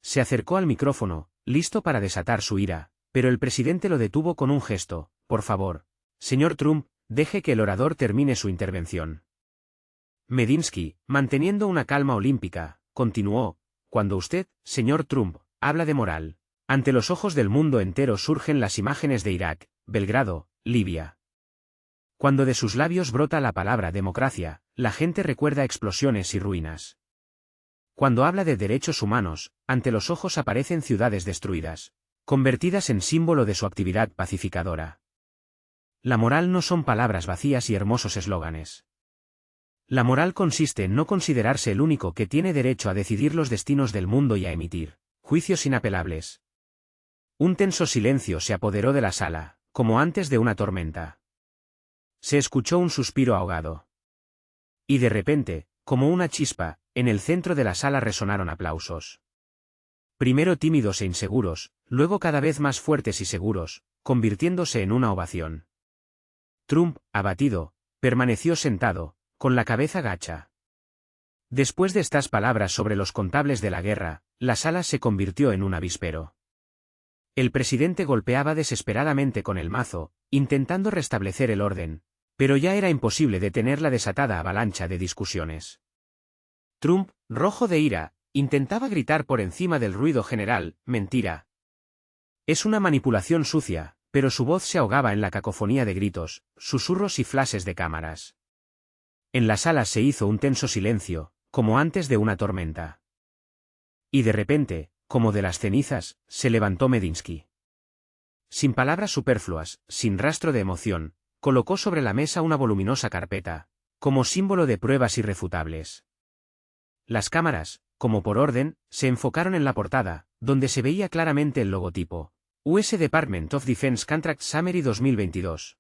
S1: Se acercó al micrófono, listo para desatar su ira, pero el presidente lo detuvo con un gesto. Por favor, señor Trump, deje que el orador termine su intervención. Medinsky, manteniendo una calma olímpica, continuó, cuando usted, señor Trump, habla de moral, ante los ojos del mundo entero surgen las imágenes de Irak, Belgrado, Libia. Cuando de sus labios brota la palabra democracia, la gente recuerda explosiones y ruinas. Cuando habla de derechos humanos, ante los ojos aparecen ciudades destruidas. convertidas en símbolo de su actividad pacificadora. La moral no son palabras vacías y hermosos eslóganes. La moral consiste en no considerarse el único que tiene derecho a decidir los destinos del mundo y a emitir juicios inapelables. Un tenso silencio se apoderó de la sala, como antes de una tormenta. Se escuchó un suspiro ahogado. Y de repente, como una chispa, en el centro de la sala resonaron aplausos. Primero tímidos e inseguros, luego cada vez más fuertes y seguros, convirtiéndose en una ovación. Trump, abatido, permaneció sentado, con la cabeza gacha. Después de estas palabras sobre los contables de la guerra, la sala se convirtió en un avispero. El presidente golpeaba desesperadamente con el mazo, intentando restablecer el orden, pero ya era imposible detener la desatada avalancha de discusiones. Trump, rojo de ira, intentaba gritar por encima del ruido general: mentira. Es una manipulación sucia, pero su voz se ahogaba en la cacofonía de gritos, susurros y flashes de cámaras. En la sala se hizo un tenso silencio, como antes de una tormenta. Y de repente, como de las cenizas, se levantó Medinsky. Sin palabras superfluas, sin rastro de emoción, colocó sobre la mesa una voluminosa carpeta, como símbolo de pruebas irrefutables. Las cámaras, como por orden, se enfocaron en la portada, donde se veía claramente el logotipo: US Department of Defense Contract Summary 2022.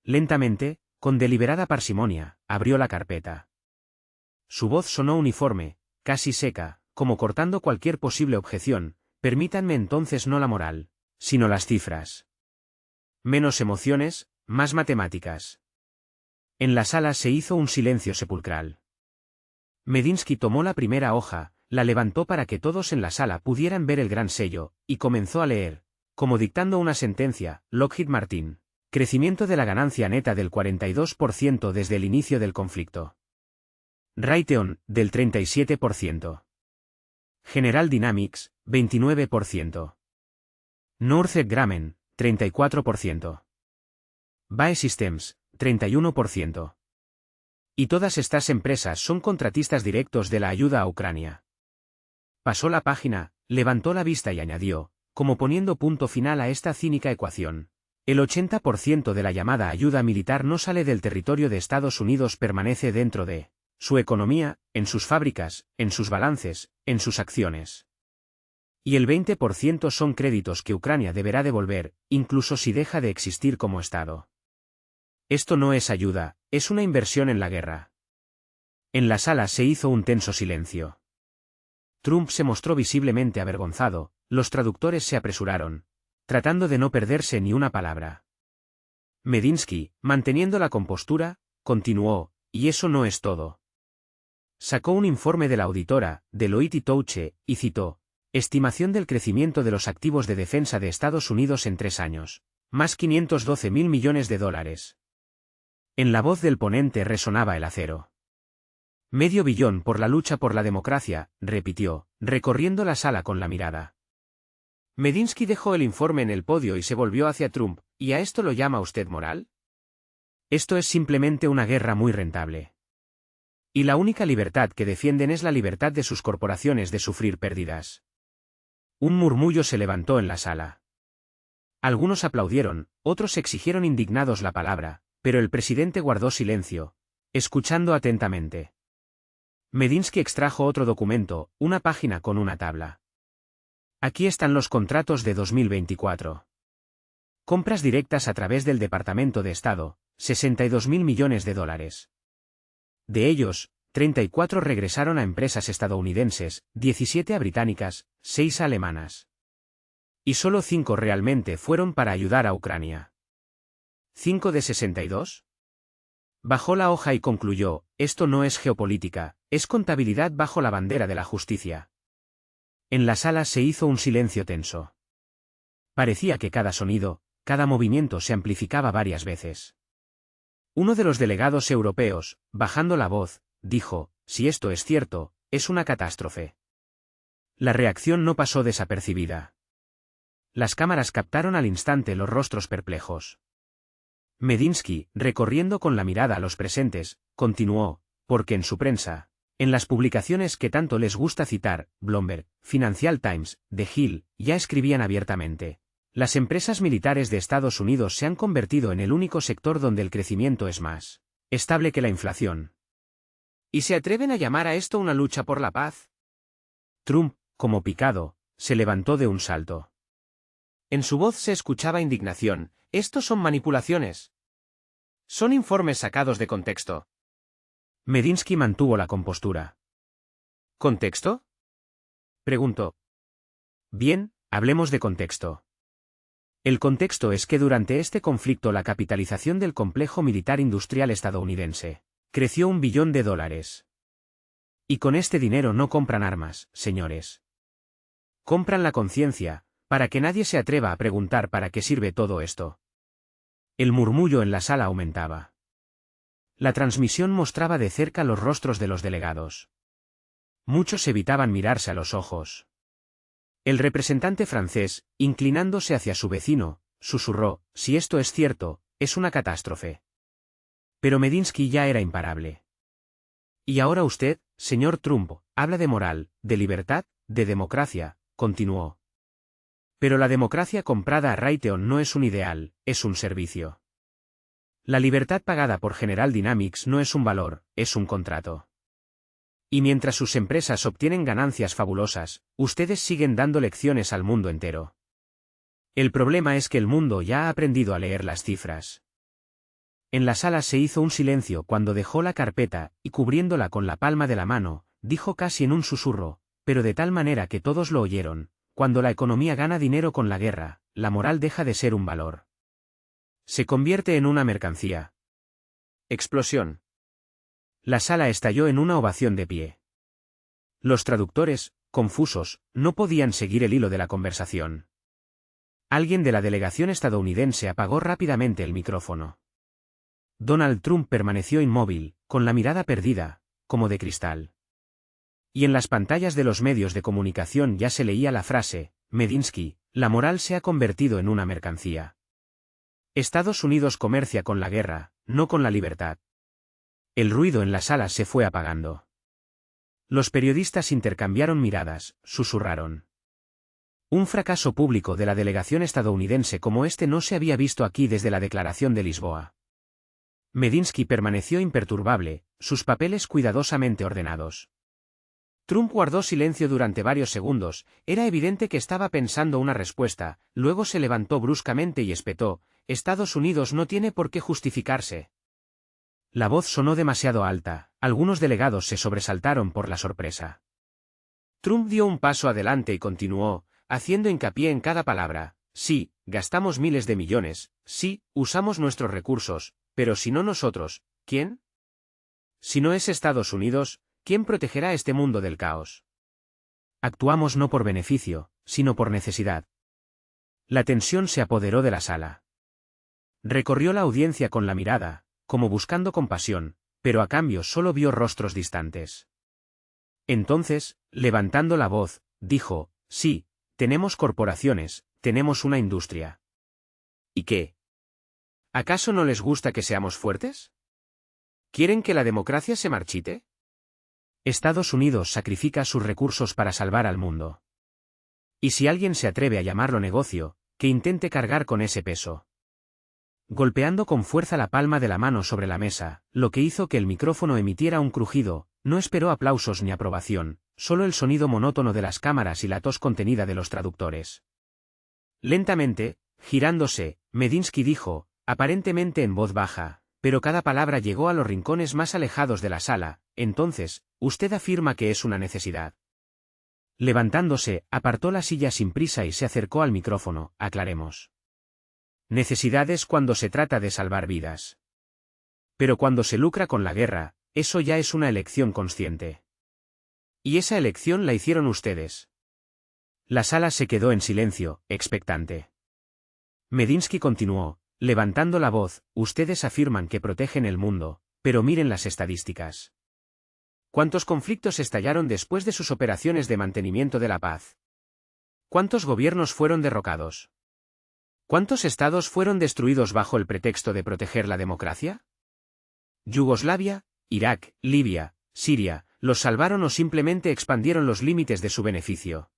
S1: Lentamente, con deliberada parsimonia, abrió la carpeta. Su voz sonó uniforme, casi seca, como cortando cualquier posible objeción: permítanme entonces no la moral, sino las cifras. Menos emociones, más matemáticas. En la sala se hizo un silencio sepulcral. Medinsky tomó la primera hoja, la levantó para que todos en la sala pudieran ver el gran sello, y comenzó a leer, como dictando una sentencia: Lockheed Martin. Crecimiento de la ganancia neta del 42% desde el inicio del conflicto. Raytheon, del 37%. General Dynamics, 29%. Northrop Grumman, 34%. BAE Systems, 31%. Y todas estas empresas son contratistas directos de la ayuda a Ucrania. Pasó la página, levantó la vista y añadió, como poniendo punto final a esta cínica ecuación: el 80% de la llamada ayuda militar no sale del territorio de Estados Unidos, permanece dentro de su economía, en sus fábricas, en sus balances, en sus acciones. Y el 20% son créditos que Ucrania deberá devolver, incluso si deja de existir como Estado. Esto no es ayuda, es una inversión en la guerra. En la sala se hizo un tenso silencio. Trump se mostró visiblemente avergonzado, los traductores se apresuraron, tratando de no perderse ni una palabra. Medinsky, manteniendo la compostura, continuó: y eso no es todo. Sacó un informe de la auditora, Deloitte y Touche, y citó: estimación del crecimiento de los activos de defensa de Estados Unidos en 3 años, más 512.000 millones de dólares. En la voz del ponente resonaba el acero. $500 billones por la lucha por la democracia, repitió, recorriendo la sala con la mirada. Medinsky dejó el informe en el podio y se volvió hacia Trump: ¿y a esto lo llama usted moral? Esto es simplemente una guerra muy rentable. Y la única libertad que defienden es la libertad de sus corporaciones de sufrir pérdidas. Un murmullo se levantó en la sala. Algunos aplaudieron, otros exigieron indignados la palabra, pero el presidente guardó silencio, escuchando atentamente. Medinsky extrajo otro documento, una página con una tabla. Aquí están los contratos de 2024. Compras directas a través del Departamento de Estado, 62.000 millones de dólares. De ellos, 34 regresaron a empresas estadounidenses, 17 a británicas, 6 a alemanas. Y solo 5 realmente fueron para ayudar a Ucrania. ¿5 de 62? Bajó la hoja y concluyó: esto no es geopolítica, es contabilidad bajo la bandera de la justicia. En la sala se hizo un silencio tenso. Parecía que cada sonido, cada movimiento se amplificaba varias veces. Uno de los delegados europeos, bajando la voz, dijo: si esto es cierto, es una catástrofe. La reacción no pasó desapercibida. Las cámaras captaron al instante los rostros perplejos. Medinsky, recorriendo con la mirada a los presentes, continuó: porque en su prensa, En las publicaciones que tanto les gusta citar, Bloomberg, Financial Times, The Hill, ya escribían abiertamente. Las empresas militares de Estados Unidos se han convertido en el único sector donde el crecimiento es más estable que la inflación.
S2: ¿Y se atreven a llamar a esto una lucha por la paz?
S1: Trump, como picado, se levantó de un salto.
S2: En su voz se escuchaba indignación. Estos son manipulaciones. Son informes sacados de contexto.
S1: Medinsky mantuvo la compostura.
S2: ¿Contexto?, preguntó.
S1: Bien, hablemos de contexto. El contexto es que durante este conflicto la capitalización del complejo militar industrial estadounidense creció $1 billón. Y con este dinero no compran armas, señores. Compran la conciencia, para que nadie se atreva a preguntar para qué sirve todo esto. El murmullo en la sala aumentaba. La transmisión mostraba de cerca los rostros de los delegados. Muchos evitaban mirarse a los ojos. El representante francés, inclinándose hacia su vecino, susurró: si esto es cierto, es una catástrofe. Pero Medinsky ya era imparable. Y ahora usted, señor Trump, habla de moral, de libertad, de democracia, continuó. Pero la democracia comprada a Raytheon no es un ideal, es un servicio. La libertad pagada por General Dynamics no es un valor, es un contrato. Y mientras sus empresas obtienen ganancias fabulosas, ustedes siguen dando lecciones al mundo entero. El problema es que el mundo ya ha aprendido a leer las cifras. En la sala se hizo un silencio cuando dejó la carpeta y, cubriéndola con la palma de la mano, dijo casi en un susurro, pero de tal manera que todos lo oyeron: cuando la economía gana dinero con la guerra, la moral deja de ser un valor. Se convierte en una mercancía.
S2: Explosión.
S1: La sala estalló en una ovación de pie. Los traductores, confusos, no podían seguir el hilo de la conversación. Alguien de la delegación estadounidense apagó rápidamente el micrófono. Donald Trump permaneció inmóvil, con la mirada perdida, como de cristal. Y en las pantallas de los medios de comunicación ya se leía la frase: Medinsky, la moral se ha convertido en una mercancía. Estados Unidos comercia con la guerra, no con la libertad. El ruido en la sala se fue apagando. Los periodistas intercambiaron miradas, susurraron. Un fracaso público de la delegación estadounidense como este no se había visto aquí desde la Declaración de Lisboa. Medinsky permaneció imperturbable, sus papeles cuidadosamente ordenados.
S2: Trump guardó silencio durante varios segundos. Era evidente que estaba pensando una respuesta. Luego se levantó bruscamente y espetó: Estados Unidos no tiene por qué justificarse.
S1: La voz sonó demasiado alta, algunos delegados se sobresaltaron por la sorpresa.
S2: Trump dio un paso adelante y continuó, haciendo hincapié en cada palabra: sí, gastamos miles de millones, sí, usamos nuestros recursos, pero si no nosotros, ¿quién? Si no es Estados Unidos, ¿quién protegerá este mundo del caos?
S1: Actuamos no por beneficio, sino por necesidad. La tensión se apoderó de la sala. Recorrió la audiencia con la mirada, como buscando compasión, pero a cambio solo vio rostros distantes. Entonces, levantando la voz, dijo: sí, tenemos corporaciones, tenemos una industria.
S2: ¿Y qué? ¿Acaso no les gusta que seamos fuertes? ¿Quieren que la democracia se marchite?
S1: Estados Unidos sacrifica sus recursos para salvar al mundo. Y si alguien se atreve a llamarlo negocio, que intente cargar con ese peso. Golpeando con fuerza la palma de la mano sobre la mesa, lo que hizo que el micrófono emitiera un crujido, no esperó aplausos ni aprobación, solo el sonido monótono de las cámaras y la tos contenida de los traductores. Lentamente, girándose, Medinsky dijo, aparentemente en voz baja, pero cada palabra llegó a los rincones más alejados de la sala: entonces, usted afirma que es una necesidad. Levantándose, apartó la silla sin prisa y se acercó al micrófono: aclaremos. Necesidad es cuando se trata de salvar vidas. Pero cuando se lucra con la guerra, eso ya es una elección consciente. Y esa elección la hicieron ustedes. La sala se quedó en silencio, expectante. Medinsky continuó, levantando la voz: ustedes afirman que protegen el mundo, pero miren las estadísticas.
S2: ¿Cuántos conflictos estallaron después de sus operaciones de mantenimiento de la paz? ¿Cuántos gobiernos fueron derrocados? ¿Cuántos estados fueron destruidos bajo el pretexto de proteger la democracia? Yugoslavia, Irak, Libia, Siria,
S1: los salvaron o simplemente expandieron los límites de su beneficio.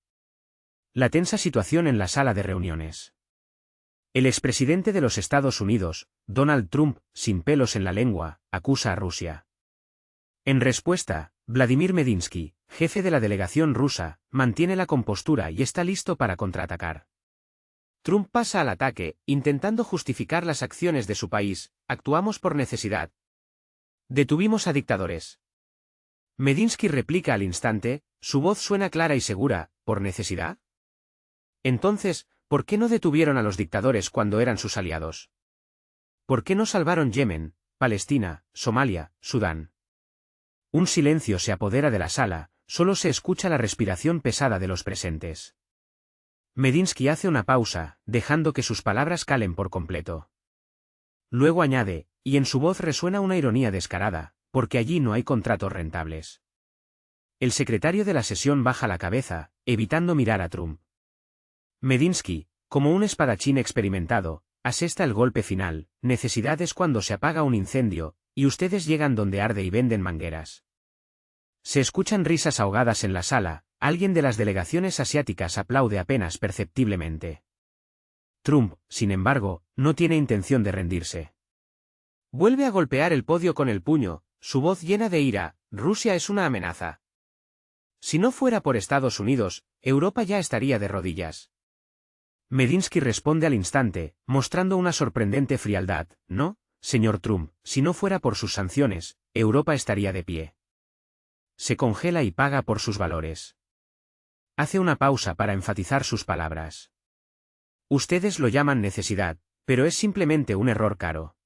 S1: La tensa situación en la sala de reuniones. El expresidente de los Estados Unidos, Donald Trump, sin pelos en la lengua, acusa a Rusia. En respuesta, Vladimir Medinsky, jefe de la delegación rusa, mantiene la compostura y está listo para contraatacar. Trump pasa al ataque, intentando justificar las acciones de su país: actuamos por necesidad. Detuvimos a dictadores. Medinsky replica al instante, su voz suena clara y segura: ¿por necesidad? Entonces, ¿por qué no detuvieron a los dictadores cuando eran sus aliados? ¿Por qué no salvaron Yemen, Palestina, Somalia, Sudán? Un silencio se apodera de la sala, solo se escucha la respiración pesada de los presentes. Medinsky hace una pausa, dejando que sus palabras calen por completo. Luego añade, y en su voz resuena una ironía descarada: porque allí no hay contratos rentables. El secretario de la sesión baja la cabeza, evitando mirar a Trump. Medinsky, como un espadachín experimentado, asesta el golpe final: necesidad es cuando se apaga un incendio, y ustedes llegan donde arde y venden mangueras. Se escuchan risas ahogadas en la sala, alguien de las delegaciones asiáticas aplaude apenas perceptiblemente. Trump, sin embargo, no tiene intención de rendirse. Vuelve a golpear el podio con el puño, su voz llena de ira: Rusia es una amenaza. Si no fuera por Estados Unidos, Europa ya estaría de rodillas. Medinsky responde al instante, mostrando una sorprendente frialdad: no, señor Trump, si no fuera por sus sanciones, Europa estaría de pie. Se congela y paga por sus valores. Hace una pausa para enfatizar sus palabras. Ustedes lo llaman necesidad, pero es simplemente un error caro.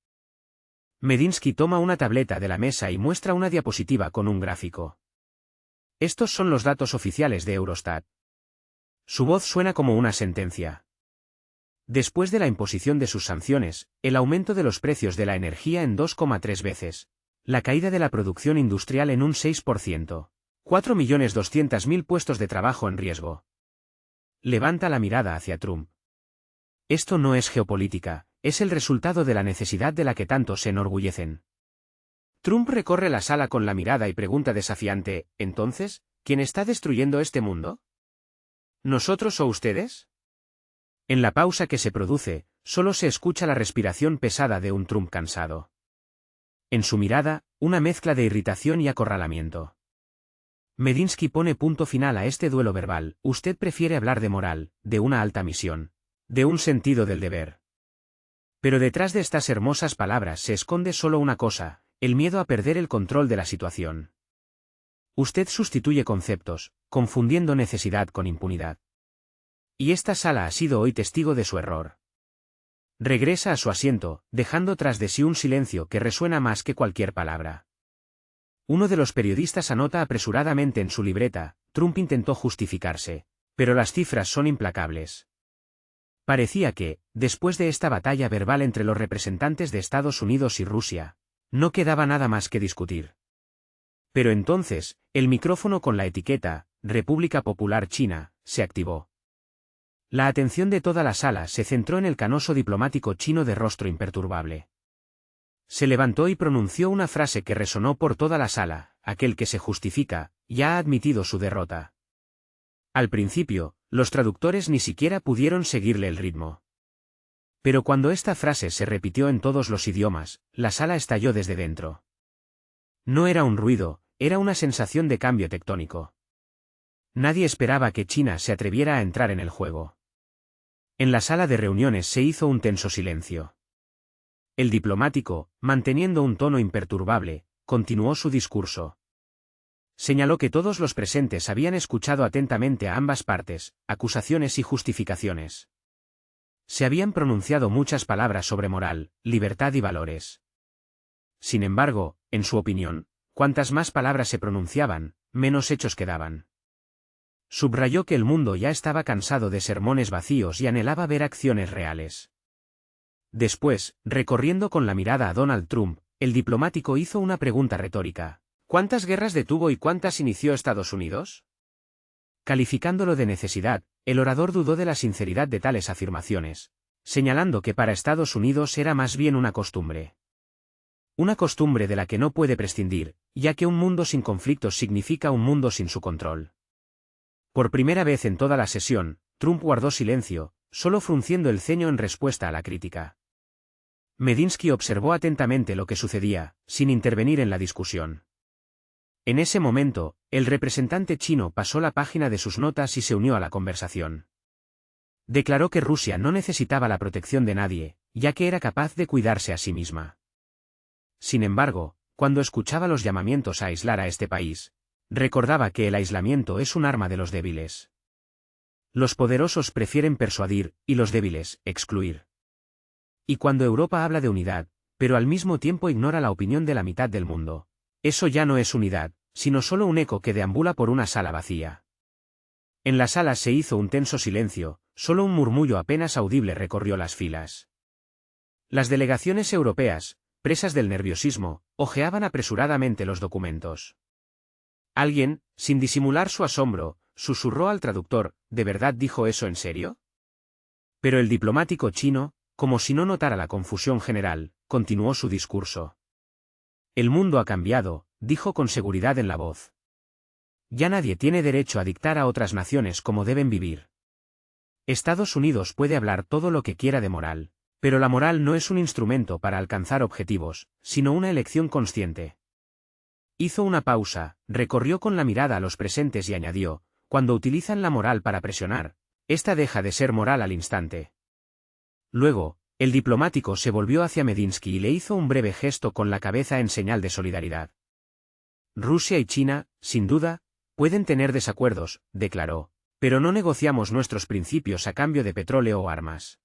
S1: Medinsky toma una tableta de la mesa y muestra una diapositiva con un gráfico. Estos son los datos oficiales de Eurostat. Su voz suena como una sentencia. Después de la imposición de sus sanciones, el aumento de los precios de la energía en 2,3 veces, la caída de la producción industrial en un 6%, 4.200.000 puestos de trabajo en riesgo. Levanta la mirada hacia Trump. Esto no es geopolítica, es el resultado de la necesidad de la que tanto se enorgullecen. Trump recorre la sala con la mirada y pregunta desafiante: ¿entonces, quién está destruyendo este mundo? ¿Nosotros o ustedes? En la pausa que se produce, solo se escucha la respiración pesada de un Trump cansado. En su mirada, una mezcla de irritación y acorralamiento. Medinsky pone punto final a este duelo verbal: usted prefiere hablar de moral, de una alta misión, de un sentido del deber. Pero detrás de estas hermosas palabras se esconde solo una cosa: el miedo a perder el control de la situación. Usted sustituye conceptos, confundiendo necesidad con impunidad. Y esta sala ha sido hoy testigo de su error. Regresa a su asiento, dejando tras de sí un silencio que resuena más que cualquier palabra. Uno de los periodistas anota apresuradamente en su libreta: Trump intentó justificarse, pero las cifras son implacables. Parecía que, después de esta batalla verbal entre los representantes de Estados Unidos y Rusia, no quedaba nada más que discutir. Pero entonces, el micrófono con la etiqueta República Popular China se activó. La atención de toda la sala se centró en el canoso diplomático chino de rostro imperturbable. Se levantó y pronunció una frase que resonó por toda la sala: aquel que se justifica, ya ha admitido su derrota. Al principio, los traductores ni siquiera pudieron seguirle el ritmo. Pero cuando esta frase se repitió en todos los idiomas, la sala estalló desde dentro. No era un ruido, era una sensación de cambio tectónico. Nadie esperaba que China se atreviera a entrar en el juego. En la sala de reuniones se hizo un tenso silencio. El diplomático, manteniendo un tono imperturbable, continuó su discurso. Señaló que todos los presentes habían escuchado atentamente a ambas partes, acusaciones y justificaciones. Se habían pronunciado muchas palabras sobre moral, libertad y valores. Sin embargo, en su opinión, cuantas más palabras se pronunciaban, menos hechos quedaban. Subrayó que el mundo ya estaba cansado de sermones vacíos y anhelaba ver acciones reales. Después, recorriendo con la mirada a Donald Trump, el diplomático hizo una pregunta retórica: ¿cuántas guerras detuvo y cuántas inició Estados Unidos? Calificándolo de necesidad, el orador dudó de la sinceridad de tales afirmaciones, señalando que para Estados Unidos era más bien una costumbre. Una costumbre de la que no puede prescindir, ya que un mundo sin conflictos significa un mundo sin su control. Por primera vez en toda la sesión, Trump guardó silencio, solo frunciendo el ceño en respuesta a la crítica. Medinsky observó atentamente lo que sucedía, sin intervenir en la discusión. En ese momento, el representante chino pasó la página de sus notas y se unió a la conversación. Declaró que Rusia no necesitaba la protección de nadie, ya que era capaz de cuidarse a sí misma. Sin embargo, cuando escuchaba los llamamientos a aislar a este país, recordaba que el aislamiento es un arma de los débiles. Los poderosos prefieren persuadir, y los débiles, excluir. Y cuando Europa habla de unidad, pero al mismo tiempo ignora la opinión de la mitad del mundo, eso ya no es unidad, sino solo un eco que deambula por una sala vacía. En la sala se hizo un tenso silencio, solo un murmullo apenas audible recorrió las filas. Las delegaciones europeas, presas del nerviosismo, hojeaban apresuradamente los documentos. Alguien, sin disimular su asombro, susurró al traductor: ¿de verdad dijo eso en serio? Pero el diplomático chino, como si no notara la confusión general, continuó su discurso. El mundo ha cambiado, dijo con seguridad en la voz. Ya nadie tiene derecho a dictar a otras naciones cómo deben vivir. Estados Unidos puede hablar todo lo que quiera de moral, pero la moral no es un instrumento para alcanzar objetivos, sino una elección consciente. Hizo una pausa, recorrió con la mirada a los presentes y añadió: cuando utilizan la moral para presionar, esta deja de ser moral al instante. Luego, el diplomático se volvió hacia Medinsky y le hizo un breve gesto con la cabeza en señal de solidaridad. Rusia y China, sin duda, pueden tener desacuerdos, declaró, pero no negociamos nuestros principios a cambio de petróleo o armas.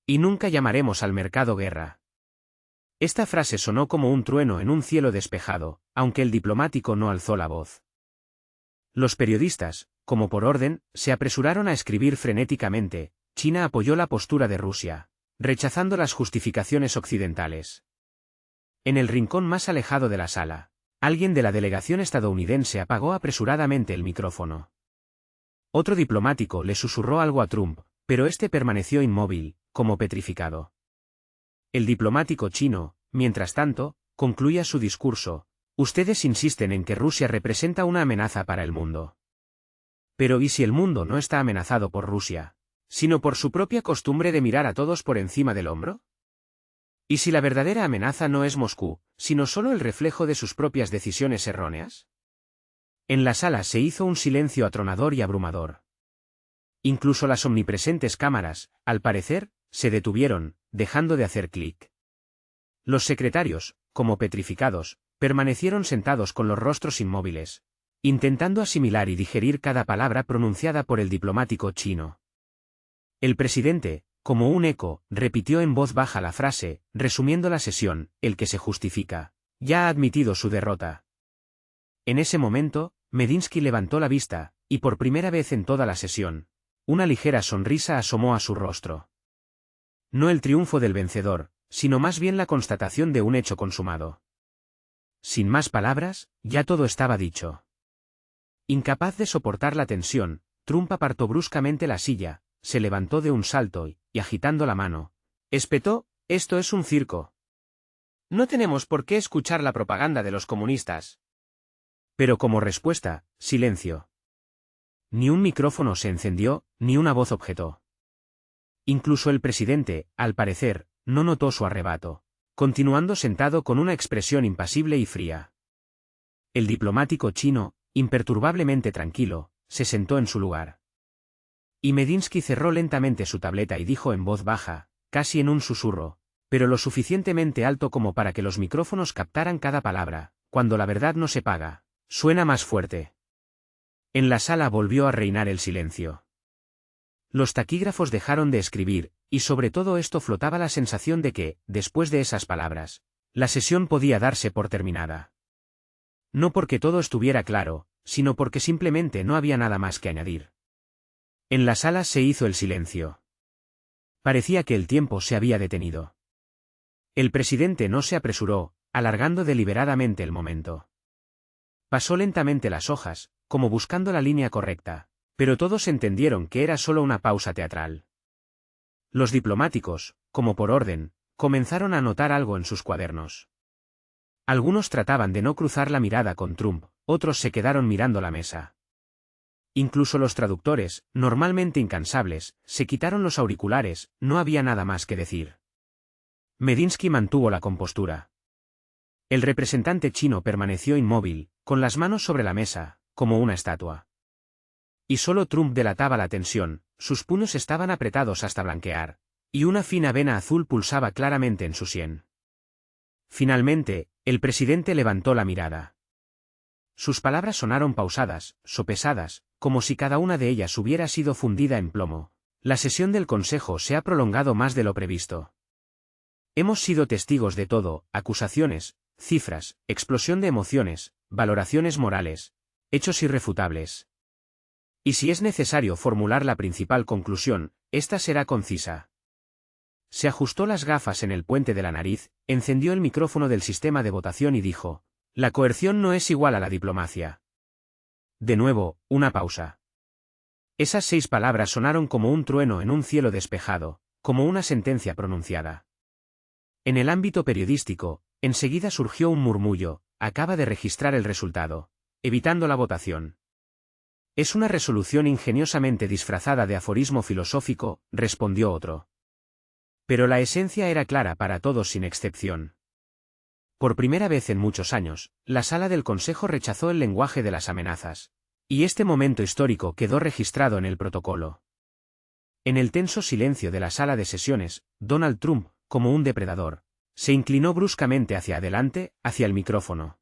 S1: Y nunca llamaremos al mercado guerra. Esta frase sonó como un trueno en un cielo despejado, aunque el diplomático no alzó la voz. Los periodistas, como por orden, se apresuraron a escribir frenéticamente: China apoyó la postura de Rusia, rechazando las justificaciones occidentales. En el rincón más alejado de la sala, alguien de la delegación estadounidense apagó apresuradamente el micrófono. Otro diplomático le susurró algo a Trump, pero este permaneció inmóvil, como petrificado. El diplomático chino, mientras tanto, concluía su discurso: ustedes insisten en que Rusia representa una amenaza para el mundo. Pero ¿y si el mundo no está amenazado por Rusia, sino por su propia costumbre de mirar a todos por encima del hombro? ¿Y si la verdadera amenaza no es Moscú, sino solo el reflejo de sus propias decisiones erróneas? En la sala se hizo un silencio atronador y abrumador. Incluso las omnipresentes cámaras, al parecer, se detuvieron, dejando de hacer clic. Los secretarios, como petrificados, permanecieron sentados con los rostros inmóviles, intentando asimilar y digerir cada palabra pronunciada por el diplomático chino. El presidente, como un eco, repitió en voz baja la frase, resumiendo la sesión: el que se justifica, ya ha admitido su derrota. En ese momento, Medinsky levantó la vista, y por primera vez en toda la sesión, una ligera sonrisa asomó a su rostro. No el triunfo del vencedor, sino más bien la constatación de un hecho consumado. Sin más palabras, ya todo estaba dicho. Incapaz de soportar la tensión, Trump apartó bruscamente la silla, se levantó de un salto y agitando la mano, espetó: esto es un circo. No tenemos por qué escuchar la propaganda de los comunistas. Pero como respuesta, silencio. Ni un micrófono se encendió, ni una voz objetó. Incluso el presidente, al parecer, no notó su arrebato, continuando sentado con una expresión impasible y fría. El diplomático chino, imperturbablemente tranquilo, se sentó en su lugar. Y Medinsky cerró lentamente su tableta y dijo en voz baja, casi en un susurro, pero lo suficientemente alto como para que los micrófonos captaran cada palabra: cuando la verdad no se paga, suena más fuerte. En la sala volvió a reinar el silencio. Los taquígrafos dejaron de escribir, y sobre todo esto flotaba la sensación de que, después de esas palabras, la sesión podía darse por terminada. No porque todo estuviera claro, sino porque simplemente no había nada más que añadir. En la sala se hizo el silencio. Parecía que el tiempo se había detenido. El presidente no se apresuró, alargando deliberadamente el momento. Pasó lentamente las hojas, como buscando la línea correcta, pero todos entendieron que era solo una pausa teatral. Los diplomáticos, como por orden, comenzaron a anotar algo en sus cuadernos. Algunos trataban de no cruzar la mirada con Trump, otros se quedaron mirando la mesa. Incluso los traductores, normalmente incansables, se quitaron los auriculares, no había nada más que decir. Medinsky mantuvo la compostura. El representante chino permaneció inmóvil, con las manos sobre la mesa, como una estatua. Y solo Trump delataba la tensión, sus puños estaban apretados hasta blanquear, y una fina vena azul pulsaba claramente en su sien. Finalmente, el presidente levantó la mirada. Sus palabras sonaron pausadas, sopesadas, como si cada una de ellas hubiera sido fundida en plomo. La sesión del Consejo se ha prolongado más de lo previsto. Hemos sido testigos de todo, acusaciones, cifras, explosión de emociones, valoraciones morales, hechos irrefutables. Y si es necesario formular la principal conclusión, esta será concisa. Se ajustó las gafas en el puente de la nariz, encendió el micrófono del sistema de votación y dijo: la coerción no es igual a la diplomacia. De nuevo, una pausa. Esas 6 palabras sonaron como un trueno en un cielo despejado, como una sentencia pronunciada. En el ámbito periodístico, enseguida surgió un murmullo: acaba de registrar el resultado, evitando la votación. Es una resolución ingeniosamente disfrazada de aforismo filosófico, respondió otro. Pero la esencia era clara para todos sin excepción. Por primera vez en muchos años, la sala del Consejo rechazó el lenguaje de las amenazas. Y este momento histórico quedó registrado en el protocolo. En el tenso silencio de la sala de sesiones, Donald Trump, como un depredador, se inclinó bruscamente hacia adelante, hacia el micrófono.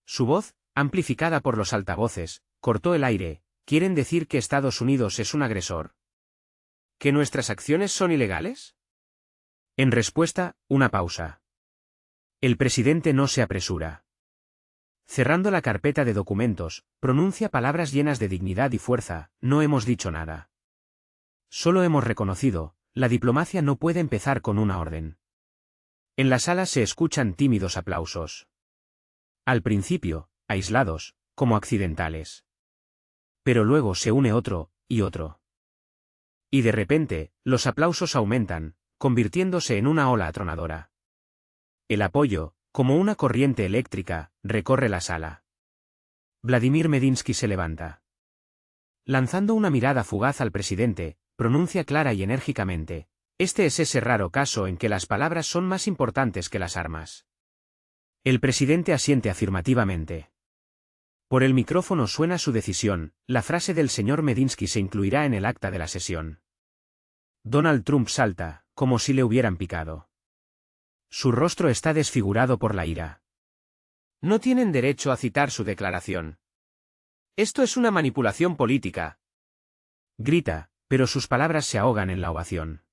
S1: Su voz, amplificada por los altavoces, cortó el aire: ¿quieren decir que Estados Unidos es un agresor? ¿Que nuestras acciones son ilegales? En respuesta, una pausa. El presidente no se apresura. Cerrando la carpeta de documentos, pronuncia palabras llenas de dignidad y fuerza: no hemos dicho nada. Solo hemos reconocido, la diplomacia no puede empezar con una orden. En la sala se escuchan tímidos aplausos. Al principio, aislados, como accidentales. Pero luego se une otro, y otro. Y de repente, los aplausos aumentan, convirtiéndose en una ola atronadora. El apoyo, como una corriente eléctrica, recorre la sala. Vladimir Medinsky se levanta. Lanzando una mirada fugaz al presidente, pronuncia clara y enérgicamente: este es ese raro caso en que las palabras son más importantes que las armas. El presidente asiente afirmativamente. Por el micrófono suena su decisión: la frase del señor Medinsky se incluirá en el acta de la sesión. Donald Trump salta, como si le hubieran picado. Su rostro está desfigurado por la ira. No tienen derecho a citar su declaración. Esto es una manipulación política. Grita, pero sus palabras se ahogan en la ovación.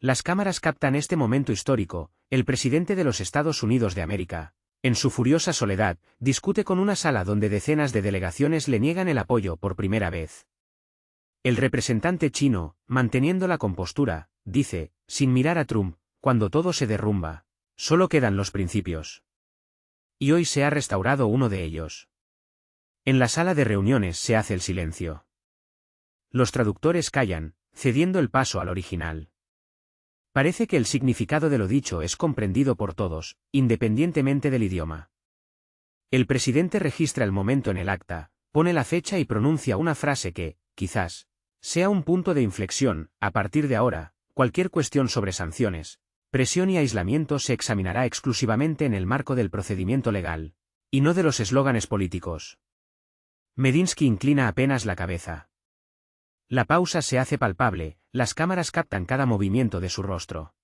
S1: Las cámaras captan este momento histórico: el presidente de los Estados Unidos de América, en su furiosa soledad, discute con una sala donde decenas de delegaciones le niegan el apoyo por primera vez. El representante chino, manteniendo la compostura, dice, sin mirar a Trump: cuando todo se derrumba, solo quedan los principios. Y hoy se ha restaurado uno de ellos. En la sala de reuniones se hace el silencio. Los traductores callan, cediendo el paso al original. Parece que el significado de lo dicho es comprendido por todos, independientemente del idioma. El presidente registra el momento en el acta, pone la fecha y pronuncia una frase que, quizás, sea un punto de inflexión: a partir de ahora, cualquier cuestión sobre sanciones, presión y aislamiento se examinará exclusivamente en el marco del procedimiento legal, y no de los eslóganes políticos. Medinsky inclina apenas la cabeza. La pausa se hace palpable, las cámaras captan cada movimiento de su rostro.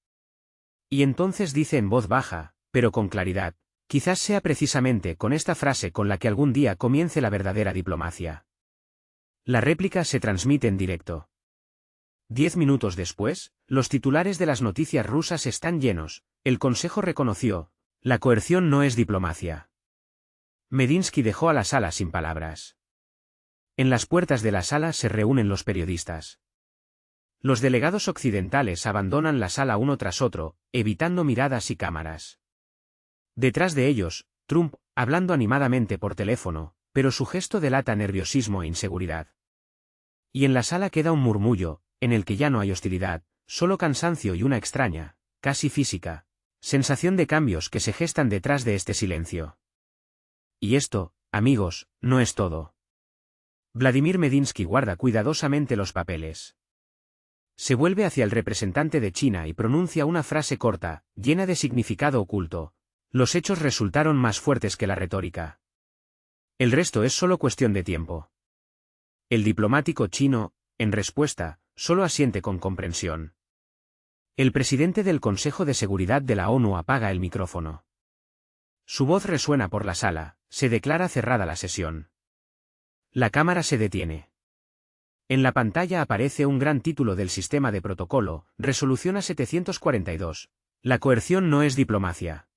S1: Y entonces dice en voz baja, pero con claridad: quizás sea precisamente con esta frase con la que algún día comience la verdadera diplomacia. La réplica se transmite en directo. 10 minutos después, los titulares de las noticias rusas están llenos: el Consejo reconoció, la coerción no es diplomacia. Medinsky dejó a la sala sin palabras. En las puertas de la sala se reúnen los periodistas. Los delegados occidentales abandonan la sala uno tras otro, evitando miradas y cámaras. Detrás de ellos, Trump, hablando animadamente por teléfono, pero su gesto delata nerviosismo e inseguridad. Y en la sala queda un murmullo, en el que ya no hay hostilidad, solo cansancio y una extraña, casi física, Sensación de cambios que se gestan detrás de este silencio. Y esto, amigos, no es todo. Vladimir Medinsky guarda cuidadosamente los papeles. Se vuelve hacia el representante de China y pronuncia una frase corta, llena de significado oculto. Los hechos resultaron más fuertes que la retórica. El resto es solo cuestión de tiempo. El diplomático chino, en respuesta, solo asiente con comprensión. El presidente del Consejo de Seguridad de la ONU apaga el micrófono. Su voz resuena por la sala, se declara cerrada la sesión. La cámara se detiene. En la pantalla aparece un gran título del sistema de protocolo, Resolución A742. La coerción no es diplomacia.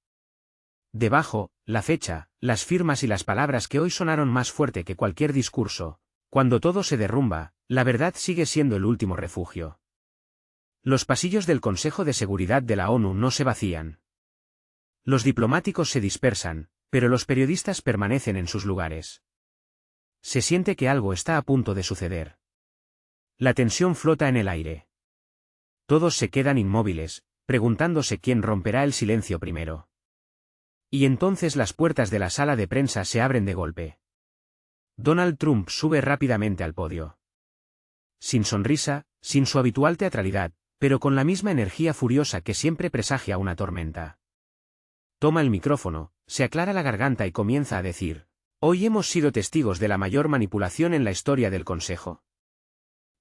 S1: Debajo, la fecha, las firmas y las palabras que hoy sonaron más fuerte que cualquier discurso. Cuando todo se derrumba, la verdad sigue siendo el último refugio. Los pasillos del Consejo de Seguridad de la ONU no se vacían. Los diplomáticos se dispersan, pero los periodistas permanecen en sus lugares. Se siente que algo está a punto de suceder. La tensión flota en el aire. Todos se quedan inmóviles, preguntándose quién romperá el silencio primero. Y entonces las puertas de la sala de prensa se abren de golpe. Donald Trump sube rápidamente al podio. Sin sonrisa, sin su habitual teatralidad, pero con la misma energía furiosa que siempre presagia una tormenta. Toma el micrófono, se aclara la garganta y comienza a decir: hoy hemos sido testigos de la mayor manipulación en la historia del Consejo.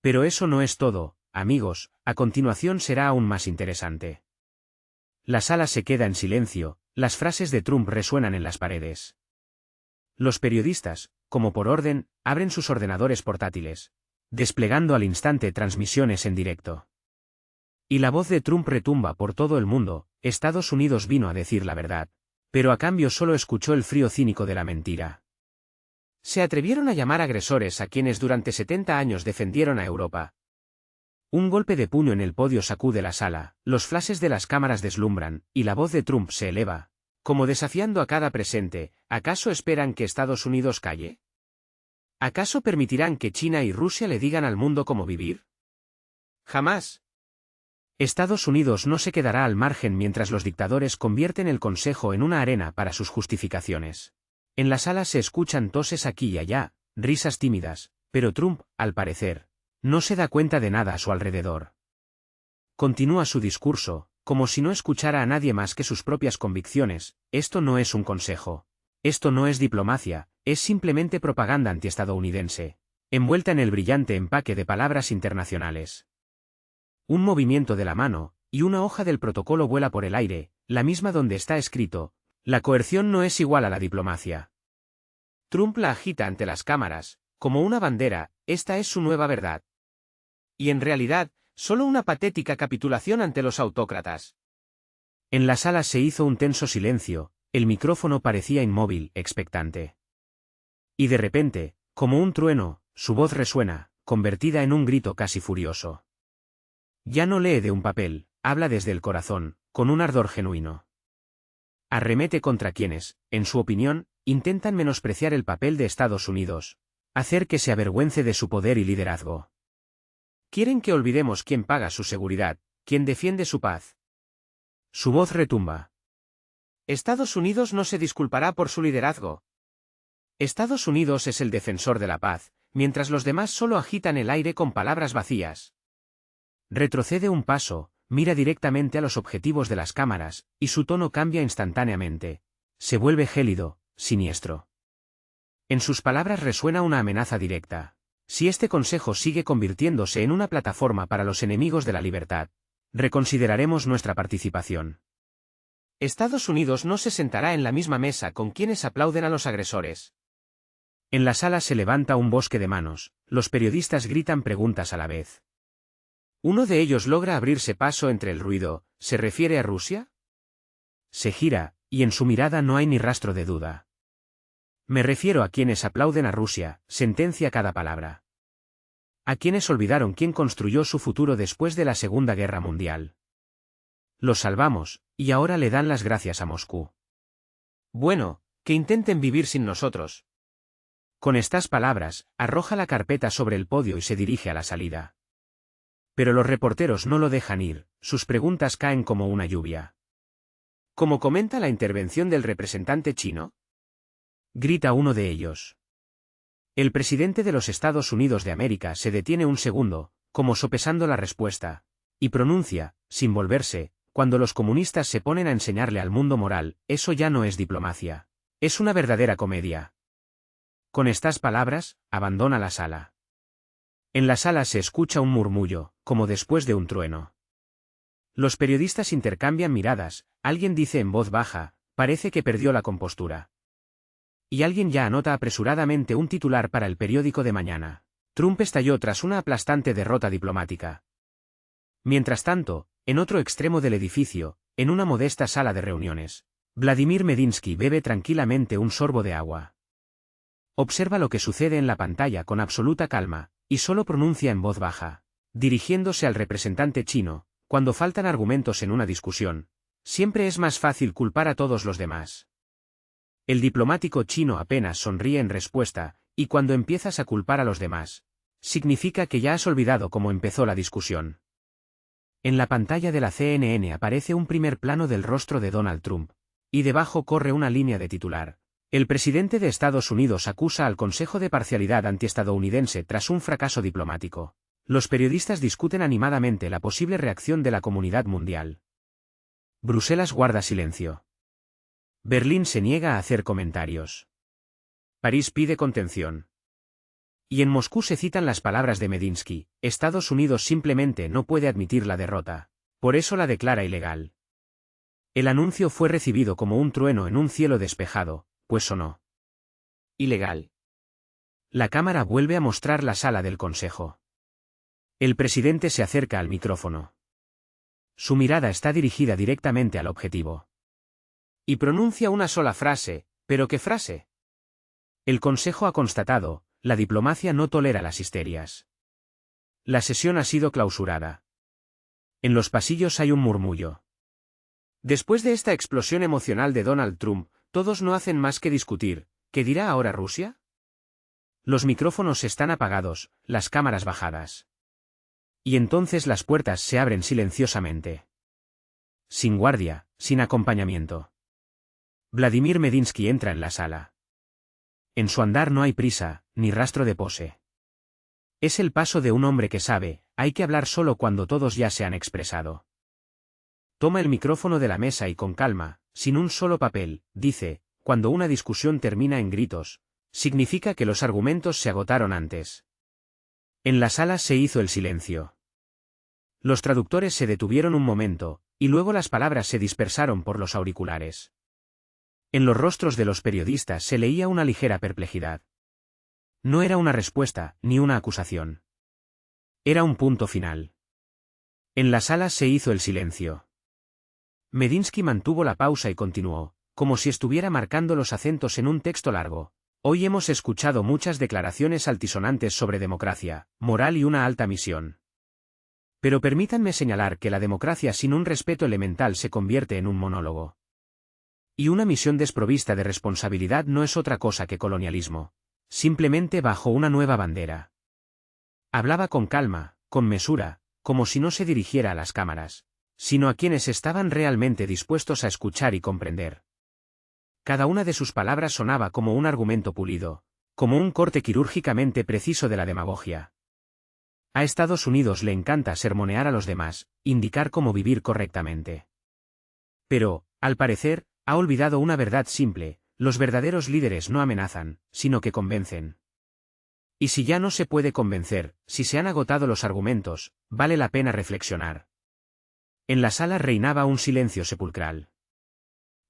S1: Pero eso no es todo, amigos, a continuación será aún más interesante. La sala se queda en silencio, las frases de Trump resuenan en las paredes. Los periodistas, como por orden, abren sus ordenadores portátiles, desplegando al instante transmisiones en directo. Y la voz de Trump retumba por todo el mundo: Estados Unidos vino a decir la verdad. Pero a cambio solo escuchó el frío cínico de la mentira. Se atrevieron a llamar agresores a quienes durante 70 años defendieron a Europa. Un golpe de puño en el podio sacude la sala, los flashes de las cámaras deslumbran, y la voz de Trump se eleva, como desafiando a cada presente. ¿Acaso esperan que Estados Unidos calle? ¿Acaso permitirán que China y Rusia le digan al mundo cómo vivir? Jamás. Estados Unidos no se quedará al margen mientras los dictadores convierten el Consejo en una arena para sus justificaciones. En la sala se escuchan toses aquí y allá, risas tímidas, pero Trump, al parecer, no se da cuenta de nada a su alrededor. Continúa su discurso, como si no escuchara a nadie más que sus propias convicciones: esto no es un consejo. Esto no es diplomacia, es simplemente propaganda antiestadounidense, envuelta en el brillante empaque de palabras internacionales. Un movimiento de la mano, y una hoja del protocolo vuela por el aire, la misma donde está escrito: la coerción no es igual a la diplomacia. Trump la agita ante las cámaras, como una bandera: esta es su nueva verdad. Y en realidad, solo una patética capitulación ante los autócratas. En la sala se hizo un tenso silencio, el micrófono parecía inmóvil, expectante. Y de repente, como un trueno, su voz resuena, convertida en un grito casi furioso. Ya no lee de un papel, habla desde el corazón, con un ardor genuino. Arremete contra quienes, en su opinión, intentan menospreciar el papel de Estados Unidos, hacer que se avergüence de su poder y liderazgo. Quieren que olvidemos quién paga su seguridad, quién defiende su paz. Su voz retumba. Estados Unidos no se disculpará por su liderazgo. Estados Unidos es el defensor de la paz, mientras los demás solo agitan el aire con palabras vacías. Retrocede un paso, mira directamente a los objetivos de las cámaras, y su tono cambia instantáneamente. Se vuelve gélido, siniestro. En sus palabras resuena una amenaza directa. Si este consejo sigue convirtiéndose en una plataforma para los enemigos de la libertad, reconsideraremos nuestra participación. Estados Unidos no se sentará en la misma mesa con quienes aplauden a los agresores. En la sala se levanta un bosque de manos, los periodistas gritan preguntas a la vez. Uno de ellos logra abrirse paso entre el ruido: ¿se refiere a Rusia? Se gira, y en su mirada no hay ni rastro de duda. Me refiero a quienes aplauden a Rusia, sentencia cada palabra. A quienes olvidaron quién construyó su futuro después de la Segunda Guerra Mundial. Los salvamos, y ahora le dan las gracias a Moscú. Bueno, que intenten vivir sin nosotros. Con estas palabras, arroja la carpeta sobre el podio y se dirige a la salida. Pero los reporteros no lo dejan ir, sus preguntas caen como una lluvia.
S2: ¿Cómo comenta la intervención del representante chino?
S1: Grita uno de ellos. El presidente de los Estados Unidos de América se detiene un segundo, como sopesando la respuesta, y pronuncia, sin volverse: cuando los comunistas se ponen a enseñarle al mundo moral, eso ya no es diplomacia. Es una verdadera comedia. Con estas palabras, abandona la sala. En la sala se escucha un murmullo, como después de un trueno. Los periodistas intercambian miradas, alguien dice en voz baja: parece que perdió la compostura. Y alguien ya anota apresuradamente un titular para el periódico de mañana: Trump estalló tras una aplastante derrota diplomática. Mientras tanto, en otro extremo del edificio, en una modesta sala de reuniones, Vladimir Medinsky bebe tranquilamente un sorbo de agua. Observa lo que sucede en la pantalla con absoluta calma, y solo pronuncia en voz baja, dirigiéndose al representante chino: cuando faltan argumentos en una discusión, siempre es más fácil culpar a todos los demás. El diplomático chino apenas sonríe en respuesta, y cuando empiezas a culpar a los demás, significa que ya has olvidado cómo empezó la discusión. En la pantalla de la CNN aparece un primer plano del rostro de Donald Trump, y debajo corre una línea de titular: el presidente de Estados Unidos acusa al Consejo de Parcialidad antiestadounidense tras un fracaso diplomático. Los periodistas discuten animadamente la posible reacción de la comunidad mundial. Bruselas guarda silencio. Berlín se niega a hacer comentarios. París pide contención. Y en Moscú se citan las palabras de Medinsky: Estados Unidos simplemente no puede admitir la derrota, por eso la declara ilegal. El anuncio fue recibido como un trueno en un cielo despejado, pues sonó. Ilegal. La cámara vuelve a mostrar la sala del Consejo. El presidente se acerca al micrófono. Su mirada está dirigida directamente al objetivo.
S2: Y pronuncia una sola frase: ¿pero qué frase?
S1: El Consejo ha constatado: la diplomacia no tolera las histerias. La sesión ha sido clausurada. En los pasillos hay un murmullo.
S2: Después de esta explosión emocional de Donald Trump, todos no hacen más que discutir: ¿qué dirá ahora Rusia?
S1: Los micrófonos están apagados, las cámaras bajadas. Y entonces las puertas se abren silenciosamente. Sin guardia, sin acompañamiento. Vladimir Medinsky entra en la sala. En su andar no hay prisa, ni rastro de pose. Es el paso de un hombre que sabe: hay que hablar solo cuando todos ya se han expresado. Toma el micrófono de la mesa y con calma, sin un solo papel, dice: cuando una discusión termina en gritos, significa que los argumentos se agotaron antes. En la sala se hizo el silencio. Los traductores se detuvieron un momento, y luego las palabras se dispersaron por los auriculares. En los rostros de los periodistas se leía una ligera perplejidad. No era una respuesta, ni una acusación. Era un punto final. En la sala se hizo el silencio. Medinsky mantuvo la pausa y continuó, como si estuviera marcando los acentos en un texto largo: hoy hemos escuchado muchas declaraciones altisonantes sobre democracia, moral y una alta misión. Pero permítanme señalar que la democracia sin un respeto elemental se convierte en un monólogo. Y una misión desprovista de responsabilidad no es otra cosa que colonialismo, simplemente bajo una nueva bandera. Hablaba con calma, con mesura, como si no se dirigiera a las cámaras, sino a quienes estaban realmente dispuestos a escuchar y comprender. Cada una de sus palabras sonaba como un argumento pulido, como un corte quirúrgicamente preciso de la demagogia. A Estados Unidos le encanta sermonear a los demás, indicar cómo vivir correctamente. Pero, al parecer, ha olvidado una verdad simple: los verdaderos líderes no amenazan, sino que convencen. Y si ya no se puede convencer, si se han agotado los argumentos, vale la pena reflexionar. En la sala reinaba un silencio sepulcral.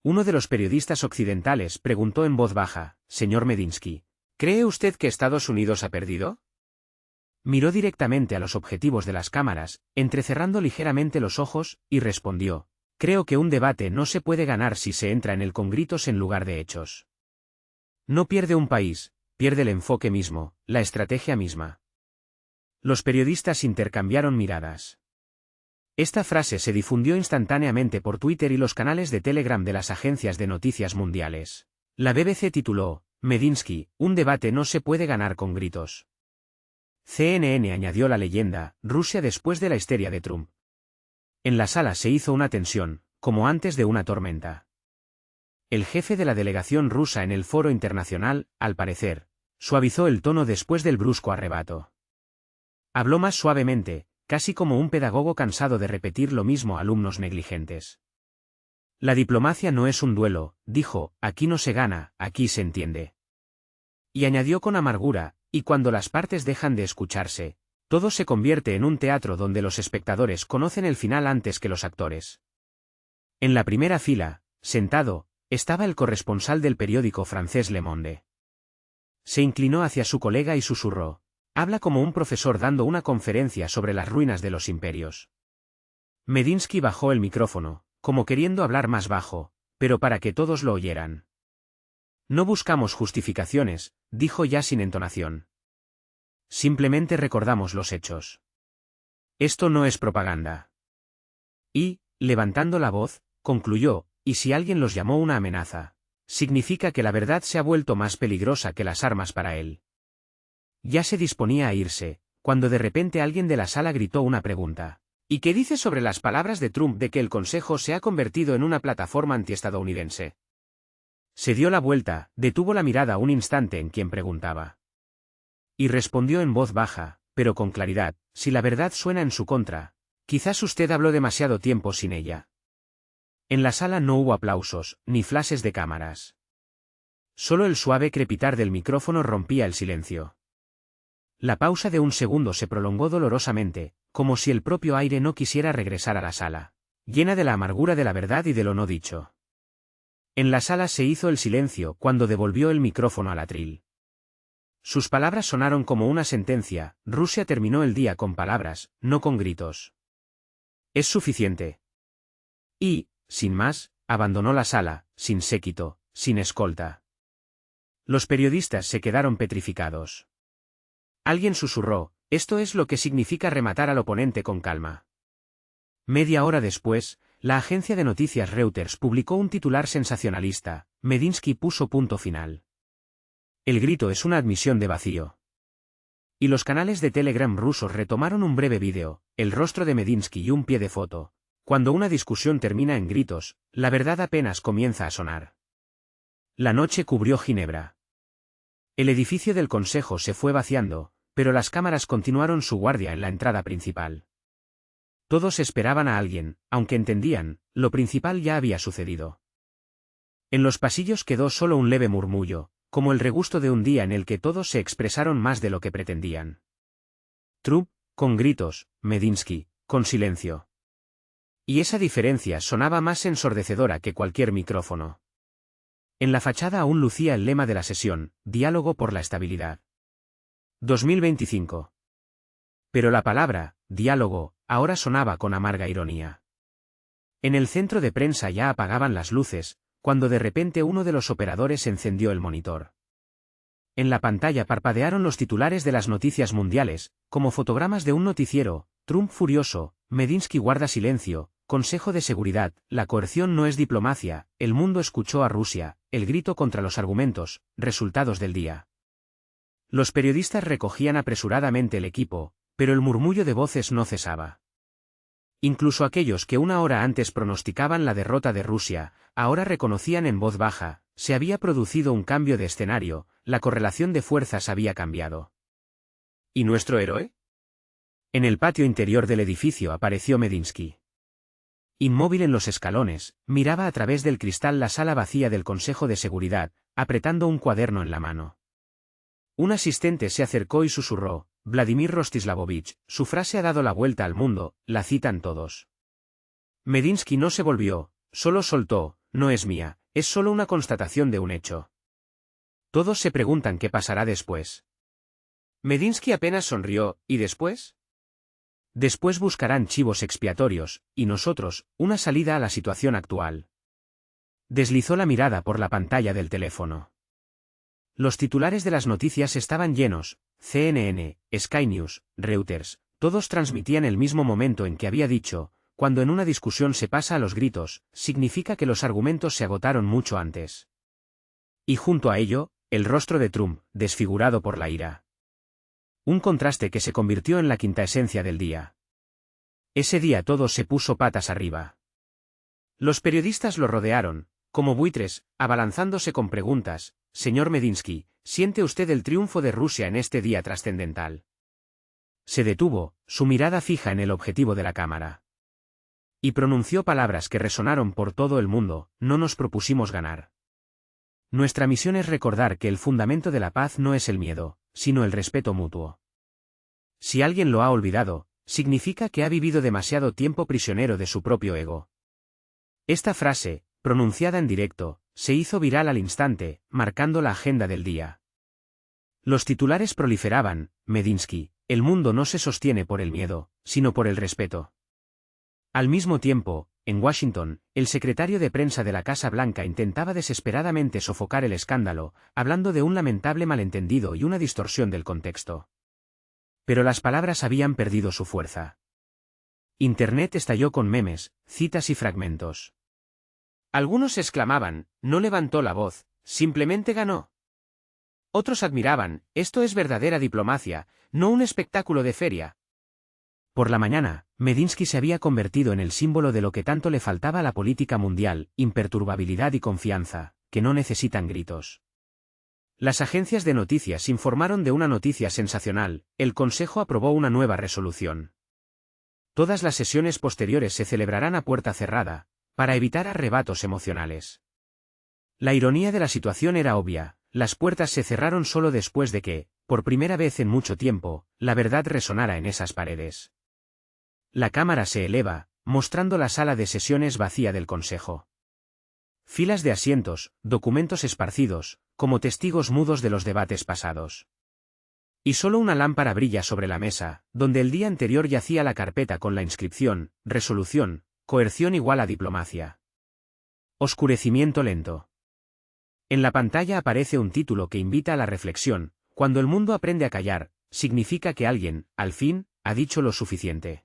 S1: Uno de los periodistas occidentales preguntó en voz baja: señor Medinsky, ¿cree usted que Estados Unidos ha perdido? Miró directamente a los objetivos de las cámaras, entrecerrando ligeramente los ojos, y respondió: creo que un debate no se puede ganar si se entra en él con gritos en lugar de hechos. No pierde un país, pierde el enfoque mismo, la estrategia misma. Los periodistas intercambiaron miradas. Esta frase se difundió instantáneamente por Twitter y los canales de Telegram de las agencias de noticias mundiales. La BBC tituló: Medinsky, un debate no se puede ganar con gritos. CNN añadió la leyenda: Rusia después de la histeria de Trump. En la sala se hizo una tensión, como antes de una tormenta. El jefe de la delegación rusa en el foro internacional, al parecer, suavizó el tono después del brusco arrebato. Habló más suavemente, casi como un pedagogo cansado de repetir lo mismo a alumnos negligentes. La diplomacia no es un duelo, dijo, aquí no se gana, aquí se entiende. Y añadió con amargura, y cuando las partes dejan de escucharse, todo se convierte en un teatro donde los espectadores conocen el final antes que los actores. En la primera fila, sentado, estaba el corresponsal del periódico francés Le Monde. Se inclinó hacia su colega y susurró, habla como un profesor dando una conferencia sobre las ruinas de los imperios. Medinsky bajó el micrófono, como queriendo hablar más bajo, pero para que todos lo oyeran. No buscamos justificaciones, dijo ya sin entonación. Simplemente recordamos los hechos. Esto no es propaganda. Y, levantando la voz, concluyó, y si alguien los llamó una amenaza, significa que la verdad se ha vuelto más peligrosa que las armas para él. Ya se disponía a irse, cuando de repente alguien de la sala gritó una pregunta. ¿Y qué dice sobre las palabras de Trump de que el Consejo se ha convertido en una plataforma antiestadounidense? Se dio la vuelta, detuvo la mirada un instante en quien preguntaba. Y respondió en voz baja, pero con claridad, si la verdad suena en su contra, quizás usted habló demasiado tiempo sin ella. En la sala no hubo aplausos, ni flashes de cámaras. Solo el suave crepitar del micrófono rompía el silencio. La pausa de un segundo se prolongó dolorosamente, como si el propio aire no quisiera regresar a la sala, llena de la amargura de la verdad y de lo no dicho. En la sala se hizo el silencio cuando devolvió el micrófono al atril. Sus palabras sonaron como una sentencia, Rusia terminó el día con palabras, no con gritos. Es suficiente. Y, sin más, abandonó la sala, sin séquito, sin escolta. Los periodistas se quedaron petrificados. Alguien susurró, esto es lo que significa rematar al oponente con calma. Media hora después, la agencia de noticias Reuters publicó un titular sensacionalista, Medinsky puso punto final. El grito es una admisión de vacío. Y los canales de Telegram rusos retomaron un breve vídeo, el rostro de Medinsky y un pie de foto. Cuando una discusión termina en gritos, la verdad apenas comienza a sonar. La noche cubrió Ginebra. El edificio del Consejo se fue vaciando, pero las cámaras continuaron su guardia en la entrada principal. Todos esperaban a alguien, aunque entendían, lo principal ya había sucedido. En los pasillos quedó solo un leve murmullo, como el regusto de un día en el que todos se expresaron más de lo que pretendían. Trump, con gritos, Medinsky, con silencio. Y esa diferencia sonaba más ensordecedora que cualquier micrófono. En la fachada aún lucía el lema de la sesión, diálogo por la estabilidad. 2025. Pero la palabra, diálogo, ahora sonaba con amarga ironía. En el centro de prensa ya apagaban las luces, cuando de repente uno de los operadores encendió el monitor. En la pantalla parpadearon los titulares de las noticias mundiales, como fotogramas de un noticiero, Trump furioso, Medinsky guarda silencio, Consejo de Seguridad, la coerción no es diplomacia, el mundo escuchó a Rusia, el grito contra los argumentos, resultados del día. Los periodistas recogían apresuradamente el equipo, pero el murmullo de voces no cesaba. Incluso aquellos que una hora antes pronosticaban la derrota de Rusia, ahora reconocían en voz baja, se había producido un cambio de escenario, la correlación de fuerzas había cambiado. ¿Y nuestro héroe? En el patio interior del edificio apareció Medinsky. Inmóvil en los escalones, miraba a través del cristal la sala vacía del Consejo de Seguridad, apretando un cuaderno en la mano. Un asistente se acercó y susurró, Vladimir Rostislavovich, su frase ha dado la vuelta al mundo, la citan todos. Medinsky no se volvió, solo soltó, no es mía, es solo una constatación de un hecho. Todos se preguntan qué pasará después. Medinsky apenas sonrió, ¿y después? Después buscarán chivos expiatorios, y nosotros, una salida a la situación actual. Deslizó la mirada por la pantalla del teléfono. Los titulares de las noticias estaban llenos, CNN, Sky News, Reuters, todos transmitían el mismo momento en que había dicho, cuando en una discusión se pasa a los gritos, significa que los argumentos se agotaron mucho antes. Y junto a ello, el rostro de Trump, desfigurado por la ira. Un contraste que se convirtió en la quinta esencia del día. Ese día todo se puso patas arriba.
S2: Los periodistas lo rodearon, como buitres, abalanzándose con preguntas. Señor Medinsky, ¿siente usted el triunfo de Rusia en este día trascendental? Se detuvo, su mirada fija en el objetivo de la cámara. Y pronunció palabras que resonaron por todo el mundo: no nos propusimos ganar. Nuestra misión es recordar que el fundamento de la paz no es el miedo, sino el respeto mutuo. Si alguien lo ha olvidado, significa que ha vivido demasiado tiempo prisionero de su propio ego. Esta frase, pronunciada en directo, se hizo viral al instante, marcando la agenda del día. Los titulares proliferaban: Medinsky, el mundo no se sostiene por el miedo, sino por el respeto. Al mismo tiempo, en Washington, el secretario de prensa de la Casa Blanca intentaba desesperadamente sofocar el escándalo, hablando de un lamentable malentendido y una distorsión del contexto. Pero las palabras habían perdido su fuerza. Internet estalló con memes, citas y fragmentos. Algunos exclamaban: no levantó la voz, simplemente ganó. Otros admiraban: esto es verdadera diplomacia, no un espectáculo de feria. Por la mañana, Medinsky se había convertido en el símbolo de lo que tanto le faltaba a la política mundial: imperturbabilidad y confianza, que no necesitan gritos. Las agencias de noticias informaron de una noticia sensacional: el Consejo aprobó una nueva resolución. Todas las sesiones posteriores se celebrarán a puerta cerrada, para evitar arrebatos emocionales. La ironía de la situación era obvia: las puertas se cerraron solo después de que, por primera vez en mucho tiempo, la verdad resonara en esas paredes. La cámara se eleva, mostrando la sala de sesiones vacía del Consejo. Filas de asientos, documentos esparcidos, como testigos mudos de los debates pasados. Y solo una lámpara brilla sobre la mesa, donde el día anterior yacía la carpeta con la inscripción: resolución, coerción igual a diplomacia. Oscurecimiento lento. En la pantalla aparece un título que invita a la reflexión: cuando el mundo aprende a callar, significa que alguien, al fin, ha dicho lo suficiente.